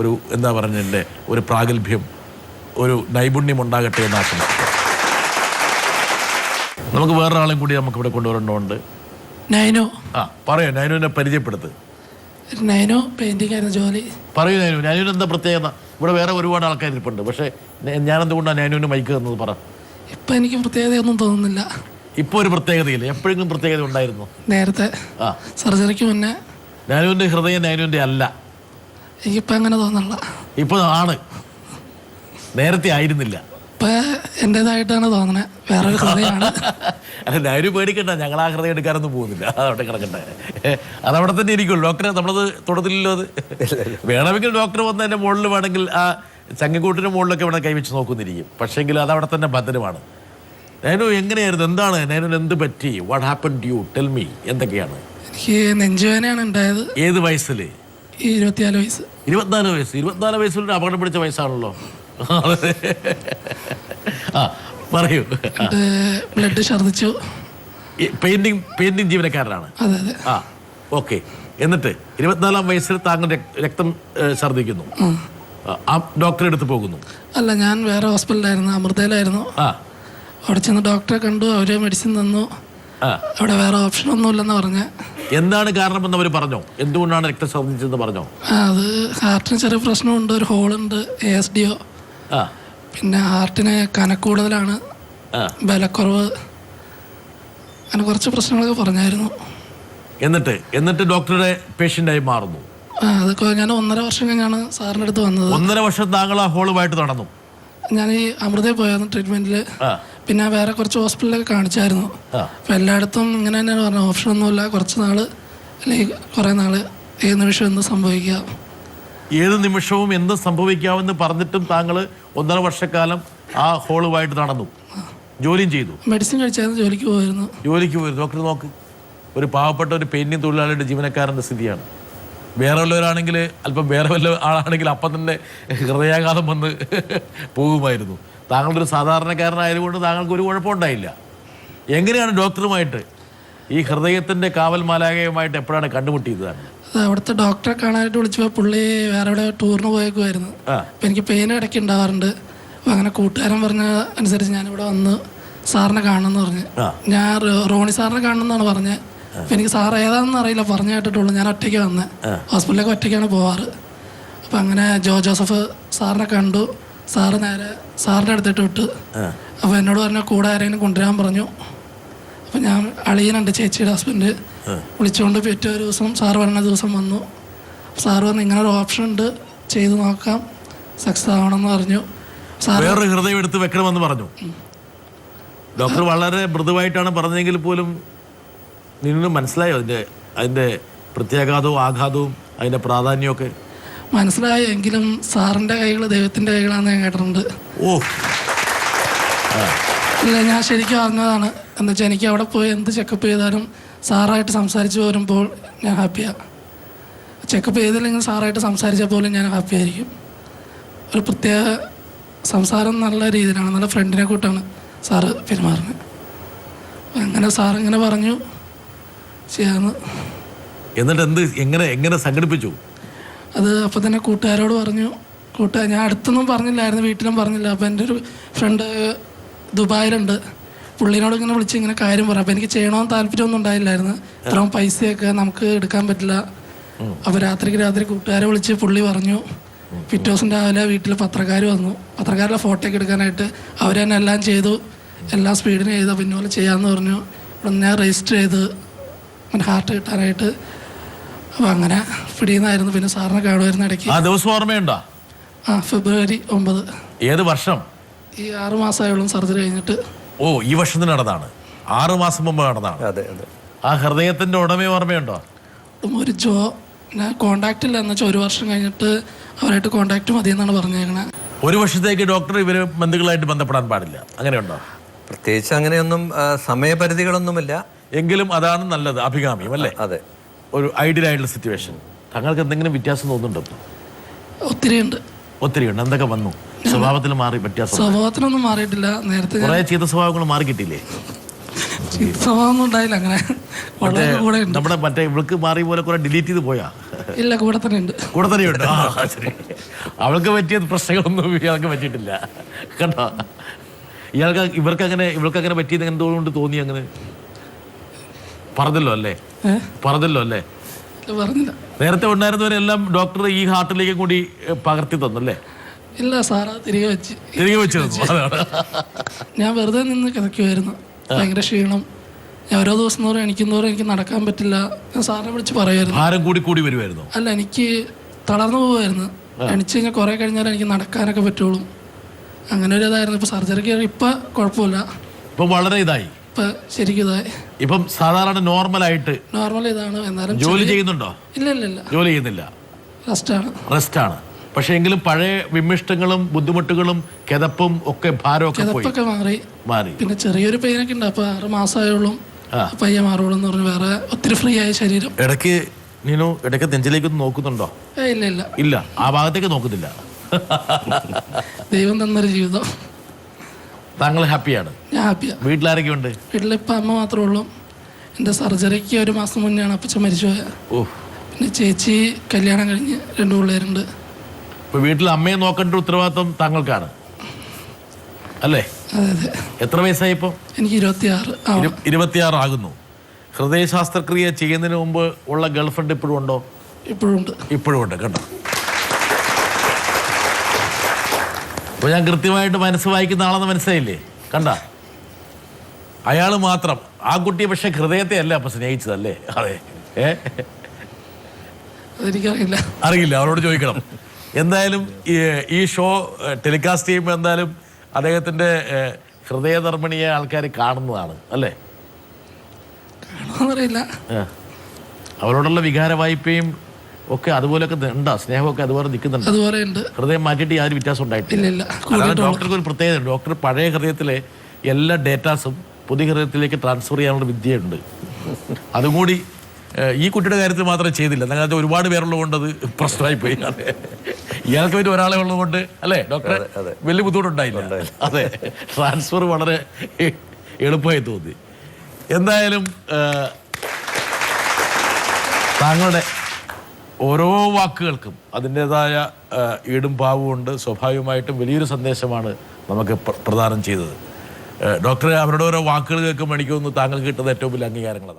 ഒരു എന്താ പറഞ്ഞതിൻ്റെ ഒരു പ്രാഗൽഭ്യം, ഒരു നൈപുണ്യം ഉണ്ടാകട്ടെ എന്ന് ആശംസിക്കാം. നമുക്ക് വേറൊരാളെയും കൂടി നമുക്കിവിടെ കൊണ്ടുവരേണ്ടതുണ്ട്. നൈനോ. പറയൂ, നൈനുവിനെ പരിചയപ്പെടുത്ത്. നൈനോ പെയിന്റിംഗ് ആയിരുന്നു ജോലി. പറയൂ നൈനുവിന് എന്താ പ്രത്യേകത? ഇവിടെ വേറെ ഒരുപാട് ആൾക്കാർ ഇരിപ്പുണ്ട്, പക്ഷേ ഞാനെന്തുകൊണ്ടാണ് നൈനുവിന് മൈക്ക് തന്നത് പറ. ഇപ്പം എനിക്ക് പ്രത്യേകതയൊന്നും തോന്നുന്നില്ല. ഇപ്പോൾ ഒരു പ്രത്യേകതയില്ല, എപ്പോഴെങ്കിലും പ്രത്യേകത ഉണ്ടായിരുന്നു? നേരത്തെ സർജറിക്ക് മുന്നേ. നൈനുവിൻ്റെ ഹൃദയം നൈനുവിൻ്റെ അല്ല. എനിക്കിപ്പോൾ അങ്ങനെ തോന്നല്ല. ഇപ്പോൾ ആണ്, നേരത്തെ ആയിരുന്നില്ല. ഇപ്പം എൻ്റേതായിട്ടാണ് തോന്നണേ, വേറൊരു ഹൃദയമാണ്. അല്ല, നൈനു പേടിക്കണ്ട, ഞങ്ങൾ ആ ഹൃദയം എടുക്കാനൊന്നും പോകുന്നില്ല, അതവിടെ കിടക്കട്ടെ, അതവിടെ തന്നെ ഇരിക്കുള്ളൂ. ഡോക്ടറെ നമ്മളത് തൊടത്തില്ലല്ലോ. അത് വേണമെങ്കിൽ ഡോക്ടർ വന്നതിൻ്റെ മുകളിൽ വേണമെങ്കിൽ ആ ചങ്ങക്കൂട്ടിൻ്റെ മുകളിലൊക്കെ ഇവിടെ കൈവച്ച് നോക്കുന്നിരിക്കും, പക്ഷേങ്കിൽ അതവിടെ തന്നെ ഭദ്രമാണ്. നൈനു എങ്ങനെയായിരുന്നു, എന്താണ് നൈനുവിന് എന്ത് പറ്റി? What happen to you? Tell me, എന്തൊക്കെയാണ്? എനിക്ക് നെഞ്ചുവേദനയാണ് ഉണ്ടായത്. ഏത് വയസ്സിൽ? 24 വയസ്സ്. 24 വയസ്സ്? 24 വയസ്സിലൊരു അപകടം പിടിച്ച വയസ്സാണല്ലോ. പറയൂ. ബ്ലഡ് ഛർദിച്ചു. പെയിന്റിംഗ് ജീവനക്കാരനാണ്? അതെ അതെ. ഓക്കെ. എന്നിട്ട് 24-ാം വയസ്സിൽ താങ്കൾ രക്തം ഛർദിക്കുന്നു, ആ ഡോക്ടറെ അടുത്ത് പോകുന്നു? അല്ല, ഞാൻ വേറെ ഹോസ്പിറ്റലായിരുന്നു, അമൃതയിലായിരുന്നു. അവിടെ ചെന്ന് ഡോക്ടറെ കണ്ടു, അവര് മെഡിസിൻ തന്നു. അവിടെ വേറെ ഓപ്ഷൻ ഒന്നുമില്ലെന്ന് പറഞ്ഞ. എന്താണ് കാരണമെന്ന് അവർ പറഞ്ഞോ? എന്തുകൊണ്ടാണ് രക്തം ഛർദിച്ചതെന്ന് പറഞ്ഞോ? അത് ഹാർട്ടിന് ചെറിയ പ്രശ്നമുണ്ട്, ഒരു ഹോളുണ്ട്, ASDO. പിന്നെ ഹാർട്ടിന് കനക്കൂടുതലാണ്, ബലക്കുറവ്, അങ്ങനെ കുറച്ച് പ്രശ്നങ്ങളൊക്കെ പറഞ്ഞായിരുന്നു. എന്നിട്ട് ഡോക്ടറുടെ പേഷ്യൻ്റായി മാറുന്നു. അതൊക്കെ ഞാൻ 1.5 വർഷം കഴിഞ്ഞാണ് സാറിൻ്റെ അടുത്ത് വന്നത്. 1.5 വർഷം താങ്കൾ ആ ഹോളുമായിട്ട് നടന്നു? ഞാൻ ഈ അമൃതയിൽ പോയായിരുന്നു ട്രീറ്റ്മെൻറ്റിൽ. പിന്നെ വേറെ കുറച്ച് ഹോസ്പിറ്റലൊക്കെ കാണിച്ചായിരുന്നു. അപ്പം എല്ലായിടത്തും ഇങ്ങനെ തന്നെയാണ് പറഞ്ഞത്, ഓപ്ഷനൊന്നുമില്ല, കുറച്ച് നാൾ അല്ലെങ്കിൽ കുറേ നാൾ, ഏത് നിമിഷം എന്ത് സംഭവിക്കാം, ഏത് നിമിഷവും എന്ത് സംഭവിക്കാമെന്ന് പറഞ്ഞിട്ടും താങ്കൾ 1.5 വർഷക്കാലം ആ ഹോളുമായിട്ട് നടന്നു, ജോലിയും ചെയ്തു, മെഡിസിൻ കഴിച്ചായിരുന്നു, ജോലിക്ക് പോയിരുന്നു. ഡോക്ടർ നോക്ക്, ഒരു പാവപ്പെട്ട ഒരു പെയിന്റിംഗ് തൊഴിലാളിയുടെ ജീവനക്കാരൻ്റെ സ്ഥിതിയാണ്. വേറെ വല്ലവരാണെങ്കിൽ, അല്പം വേറെ വല്ല ആളാണെങ്കിൽ അപ്പം തന്നെ ഹൃദയാഘാതം വന്ന് പോകുമായിരുന്നു. താങ്കളൊരു സാധാരണക്കാരനായതുകൊണ്ട് താങ്കൾക്ക് ഒരു കുഴപ്പമുണ്ടായില്ല. എങ്ങനെയാണ് ഡോക്ടറുമായിട്ട് ഈ ഹൃദയത്തിൻ്റെ കാവൽ മാലാഖയുമായിട്ട് എപ്പോഴാണ് കണ്ടുമുട്ടിയത്? അവിടുത്തെ ഡോക്ടറെ കാണാനായിട്ട് വിളിച്ചപ്പോൾ പുള്ളി വേറെ എവിടെ ടൂറിന് പോയേക്കുമായിരുന്നു. അപ്പം എനിക്ക് പെയിൻ ഇടയ്ക്ക് ഉണ്ടാവാറുണ്ട്. അപ്പം അങ്ങനെ കൂട്ടുകാരൻ പറഞ്ഞ അനുസരിച്ച് ഞാനിവിടെ വന്ന് സാറിനെ കാണണമെന്ന് പറഞ്ഞ്, ഞാൻ റോണി സാറിനെ കാണണമെന്നാണ് പറഞ്ഞത്. അപ്പം എനിക്ക് സാർ ഏതാണെന്ന് അറിയില്ല, പറഞ്ഞു കേട്ടിട്ടുള്ളൂ. ഞാൻ ഒറ്റയ്ക്ക് വന്നത്, ഹോസ്പിറ്റലിലേക്ക് ഒറ്റയ്ക്കാണ് പോവാറ്. അപ്പം അങ്ങനെ ജോസഫ് സാറിനെ കണ്ടു. സാറ് നേരെ സാറിൻ്റെ അടുത്തിട്ട് വിട്ട്. അപ്പോൾ എന്നോട് പറഞ്ഞു കൂടെ ആരെങ്കിലും കൊണ്ടുവരാൻ പറഞ്ഞു. അപ്പം ഞാൻ അളിയനുണ്ട്, ചേച്ചിയുടെ ഹസ്ബൻഡ്, വിളിച്ചുകൊണ്ട് പിറ്റേ ഒരു ദിവസം സാറ് പറഞ്ഞ ദിവസം വന്നു. സാറ് പറഞ്ഞു ഇങ്ങനൊരു ഓപ്ഷൻ ഉണ്ട്, ചെയ്ത് നോക്കാം, സക്സസ് ആവണമെന്ന് പറഞ്ഞു. വേറൊരു ഹൃദയം എടുത്ത് വെക്കണമെന്ന് പറഞ്ഞു. ഡോക്ടർ വളരെ മൃദുവായിട്ടാണ് പറഞ്ഞെങ്കിൽ പോലും നിന്നും മനസ്സിലായോ അതിൻ്റെ പ്രത്യാഘാതവും ആഘാതവും അതിൻ്റെ പ്രാധാന്യമൊക്കെ? മനസ്സിലായി. എങ്കിലും സാറിൻ്റെ കൈകൾ ദൈവത്തിൻ്റെ കൈകളാണെന്ന് ഞാൻ കേട്ടിട്ടുണ്ട്. ഓ ഇല്ല, ഞാൻ ശരിക്കും അറിഞ്ഞതാണ്. എന്താ വെച്ചാൽ എനിക്ക് അവിടെ പോയി എന്ത് ചെക്കപ്പ് ചെയ്താലും സാറായിട്ട് സംസാരിച്ച് വരുമ്പോൾ ഞാൻ ഹാപ്പിയാണ്. ചെക്കപ്പ് ചെയ്തില്ലെങ്കിൽ സാറായിട്ട് സംസാരിച്ചാൽ പോലും ഞാൻ ഹാപ്പി ആയിരിക്കും. ഒരു പ്രത്യേക സംസാരം നല്ല രീതിയിലാണ്, നല്ല ഫ്രണ്ടിനെ കൂട്ടാണ് സാറ് പെരുമാറുന്നത്. അങ്ങനെ സാറിങ്ങനെ പറഞ്ഞു ചെയ്യാന്ന്. എന്നിട്ട് എങ്ങനെ സംഘടിപ്പിച്ചു അത്? അപ്പോൾ തന്നെ കൂട്ടുകാരോട് പറഞ്ഞു. ഞാൻ അടുത്തൊന്നും പറഞ്ഞില്ലായിരുന്നു, വീട്ടിലും പറഞ്ഞില്ല. അപ്പോൾ എൻ്റെ ഒരു ഫ്രണ്ട് ദുബായിലുണ്ട്, പുള്ളിനോട് ഇങ്ങനെ വിളിച്ച് ഇങ്ങനെ കാര്യം പറയാം. അപ്പോൾ എനിക്ക് ചെയ്യണമെന്ന് താല്പര്യമൊന്നും ഉണ്ടായില്ലായിരുന്നു. ഇത്രയും പൈസയൊക്കെ നമുക്ക് എടുക്കാൻ പറ്റില്ല. അപ്പോൾ രാത്രി കൂട്ടുകാരെ വിളിച്ച് പുള്ളി പറഞ്ഞു. പിറ്റേ ദിവസം രാവിലെ വീട്ടിൽ പത്രക്കാർ വന്നു. പത്രക്കാരുടെ ഫോട്ടോയൊക്കെ എടുക്കാനായിട്ട് അവർ തന്നെ എല്ലാം ചെയ്തു, എല്ലാം സ്പീഡിന് ചെയ്തു. പിന്നെ പോലെ ചെയ്യാമെന്ന് പറഞ്ഞു. ഇവിടെ ഞാൻ രജിസ്റ്റർ ചെയ്ത് പിന്നെ ഹാർട്ട് കിട്ടാനായിട്ട്. അപ്പോൾ അങ്ങനെ പിടിയുന്നായിരുന്നു. പിന്നെ സാറിനെ കാണുമായിരുന്നു ഇടയ്ക്ക്. ആ ദിവസം ഓർമ്മയുണ്ടോ? ഫെബ്രുവരി 9. ഏത് വർഷം? ഈ 6 മാസമായുള്ളൂ സർജറി കഴിഞ്ഞിട്ട്. ഓ, ഈ വർഷത്തിന് നടന്നതാണ്, 6 മാസം മുമ്പ് നടന്നതാണ്. അതെ അതെ. ആ ഹൃദയത്തിന്റെ ഉടമയെ ഓർമ്മയുണ്ടോ? ഒരു ഞാൻ കോണ്ടാക്ട് ഇല്ല എന്ന് വെച്ചാൽ 1 വർഷം കഴിഞ്ഞിട്ട് അവരായിട്ട് കോണ്ടാക്ട് മതി എന്നാണ് പറഞ്ഞേക്കണേ. 1 വർഷത്തേക്ക് ഡോക്ടർ ഇവര് ബന്ധുക്കളായിട്ട് ബന്ധപ്പെടാൻ പാടില്ല, അങ്ങനെയുണ്ടോ? പ്രത്യേകിച്ച് അങ്ങനെയൊന്നും സമയപരിധികളൊന്നുമില്ല. എങ്കിലും അതാണ് നല്ലത്, അഭികാമ്യം അല്ലേ? അതെ. ഒരു ഐഡിയൽ ആയിട്ടുള്ള സിറ്റുവേഷൻ. താങ്കൾക്ക് എന്തെങ്കിലും വ്യത്യാസം തോന്നുന്നുണ്ടോ? ഒത്തിരി ഉണ്ട്. എന്തൊക്കെ വന്നു? സ്വഭാവത്തിൽ മാറി വ്യത്യാസം? സ്വഭാവത്തിനൊന്നും മാറിയിട്ടില്ല. നേരത്തെ കുറെ ചീത്ത സ്വഭാവങ്ങൾ മാറി കിട്ടിയില്ലേ? സ്വഭാവമൊന്നും ഉണ്ടായില്ല. അങ്ങനെ നമ്മുടെ മറ്റേ ഇവൾക്ക് മാറി പോലെ കുറെ ഡിലീറ്റ് ചെയ്ത് പോയാ? ഇല്ല, കൂടെ തന്നെ ഉണ്ട്. ശരി. അവൾക്ക് പറ്റിയ പ്രശ്നങ്ങളൊന്നും ഇയാൾക്ക് പറ്റിയിട്ടില്ല കണ്ടോ? ഇവൾക്കങ്ങനെ പറ്റിയത് എന്തുകൊണ്ട് തോന്നി? അങ്ങനെ പറഞ്ഞല്ലോ അല്ലേ? പറഞ്ഞില്ല. നേരത്തെ ഉണ്ടായിരുന്നവരെല്ലാം ഡോക്ടർ ഈ ഹാർട്ടിലേക്ക് കൂടി പകർത്തി തന്നല്ലേ? ഇല്ല, സാറാ തിരികെ വെച്ച് തന്നു. ഞാൻ വെറുതെ നിന്ന് കിതയ്ക്കുമായിരുന്നു. ഭയങ്കര ക്ഷീണം. ഞാൻ ഓരോ ദിവസം തോറും എനിക്ക് നടക്കാൻ പറ്റില്ല. ഞാൻ സാറിനെ വിളിച്ച് പറയുമായിരുന്നു. ഭാരം കൂടി വരുമായിരുന്നു? അല്ല, എനിക്ക് തളർന്നു പോകുമായിരുന്നു. എണിച്ച് കഴിഞ്ഞാൽ കുറെ കഴിഞ്ഞാൽ എനിക്ക് നടക്കാനൊക്കെ പറ്റുള്ളൂ. അങ്ങനെ ഒരു ഇതായിരുന്നു. ഇപ്പൊ സർജറിക്ക് ഇപ്പൊ കുഴപ്പമില്ല. ഇപ്പൊ വളരെ ഇതായി. ഇപ്പൊ ശരിക്കും ഇതായി. ഇപ്പം സാധാരണ നോർമൽ ഇതാണ്. എന്നാലും ജോലി ചെയ്യുന്നുണ്ടോ? ഇല്ല, ജോലി ചെയ്യുന്നില്ല, റെസ്റ്റ് ആണ്. പക്ഷെ എങ്കിലും പഴയ വിമിഷ്ടങ്ങളും ബുദ്ധിമുട്ടുകളും കിതപ്പും ഒക്കെ ഭാരമൊക്കെ മാറി. പിന്നെ ചെറിയൊരു പെയിനൊക്കെ ഉണ്ട്. അപ്പൊ 6 മാസമായുള്ളൂ, പയ്യെ മാറുള്ളൂ എന്ന് പറഞ്ഞു. വേറെ ഒത്തിരി ഫ്രീ ആയ ശരീരം. ഇടയ്ക്ക് നെഞ്ചിലേക്കൊന്നും നോക്കുന്നുണ്ടോ? ഇല്ല, ആ ഭാഗത്തേക്ക് നോക്കുന്നില്ല. ദൈവം തന്നൊരു ജീവിതം. താങ്കൾ ഹാപ്പിയാണ്? ഞാൻ ഹാപ്പിയാ. വീട്ടിലാരൊക്കെ ഉണ്ട്? വീട്ടിലിപ്പോൾ അമ്മ മാത്രമേ ഉള്ളൂ. എൻ്റെ സർജറിക്ക് 1 മാസം മുന്നെയാണ് അപ്പച്ചൻ മരിച്ചുപോയ. പിന്നെ ചേച്ചി കല്യാണം കഴിഞ്ഞ് 2 പിള്ളേരുണ്ട്. ഇപ്പൊ വീട്ടിൽ അമ്മയെ നോക്കേണ്ട ഉത്തരവാദിത്വം താങ്കൾക്കാണ് അല്ലേ? അതെ. എത്ര വയസ്സായി ഇപ്പൊ? എനിക്ക് 26 ആകുന്നു. ഹൃദയ ശസ്ത്രക്രിയ ചെയ്യുന്നതിന് മുമ്പ് ഉള്ള ഗേൾഫ്രണ്ട് ഇപ്പോഴും ഉണ്ടോ? ഇപ്പോഴും ഉണ്ട് കേട്ടോ. അപ്പൊ ഞാൻ കൃത്യമായിട്ട് മനസ്സ് വായിക്കുന്ന ആളെന്ന് മനസ്സിലായില്ലേ? കണ്ട, അയാൾ മാത്രം ആ കുട്ടിയെ, പക്ഷെ ഹൃദയത്തെ അല്ല അപ്പൊ സ്നേഹിച്ചതല്ലേ? അതെ. അറിയില്ല, അവരോട് ചോദിക്കണം. എന്തായാലും ഈ ഷോ ടെലികാസ്റ്റ് ചെയ്യുമ്പോൾ എന്തായാലും അദ്ദേഹത്തിന്റെ ഹൃദയധർമ്മിണിയെ ആൾക്കാർ കാണുന്നതാണ് അല്ലേ? അവരോടുള്ള വികാര വായ്പയും ഒക്കെ അതുപോലെയൊക്കെ ഉണ്ടോ? സ്നേഹമൊക്കെ അതുപോലെ നിൽക്കുന്നുണ്ട്. ഹൃദയം മാറ്റിയിട്ട് യാതൊരു വ്യത്യാസം ഉണ്ടായിട്ടില്ല. അതാണ് ഡോക്ടർക്ക് ഒരു പ്രത്യേകത. ഡോക്ടർ പഴയ ഹൃദയത്തിലെ എല്ലാ ഡേറ്റാസും പുതിയ ഹൃദയത്തിലേക്ക് ട്രാൻസ്ഫർ ചെയ്യാനുള്ള വിദ്യയുണ്ട്. അതും കൂടി ഈ കുട്ടിയുടെ കാര്യത്തിൽ മാത്രമേ ചെയ്തില്ല. അങ്ങനത്തെ ഒരുപാട് പേരുള്ളതുകൊണ്ട് അത് പ്രശ്നമായി പോയി. ഇയാൾക്ക് വേണ്ടി ഒരാളെ ഉള്ളതുകൊണ്ട് അല്ലേ ഡോക്ടറെ വലിയ ബുദ്ധിമുട്ടുണ്ടായില്ല. അതെ, ട്രാൻസ്ഫർ വളരെ എളുപ്പമായി തോന്നി. എന്തായാലും താങ്കളുടെ ഓരോ വാക്കുകൾക്കും അതിൻ്റെതായ ഈടും പാവവും ഉണ്ട്. സ്വാഭാവികമായിട്ടും വലിയൊരു സന്ദേശമാണ് നമുക്ക് പ്രദാനം ചെയ്തത്. ഡോക്ടറെ അവരുടെ ഓരോ വാക്കുകൾ കേൾക്കുമ്പോൾ എനിക്ക് തോന്നുന്നു താങ്കൾക്ക് കിട്ടുന്ന ഏറ്റവും വലിയ അംഗീകാരങ്ങളതാണ്.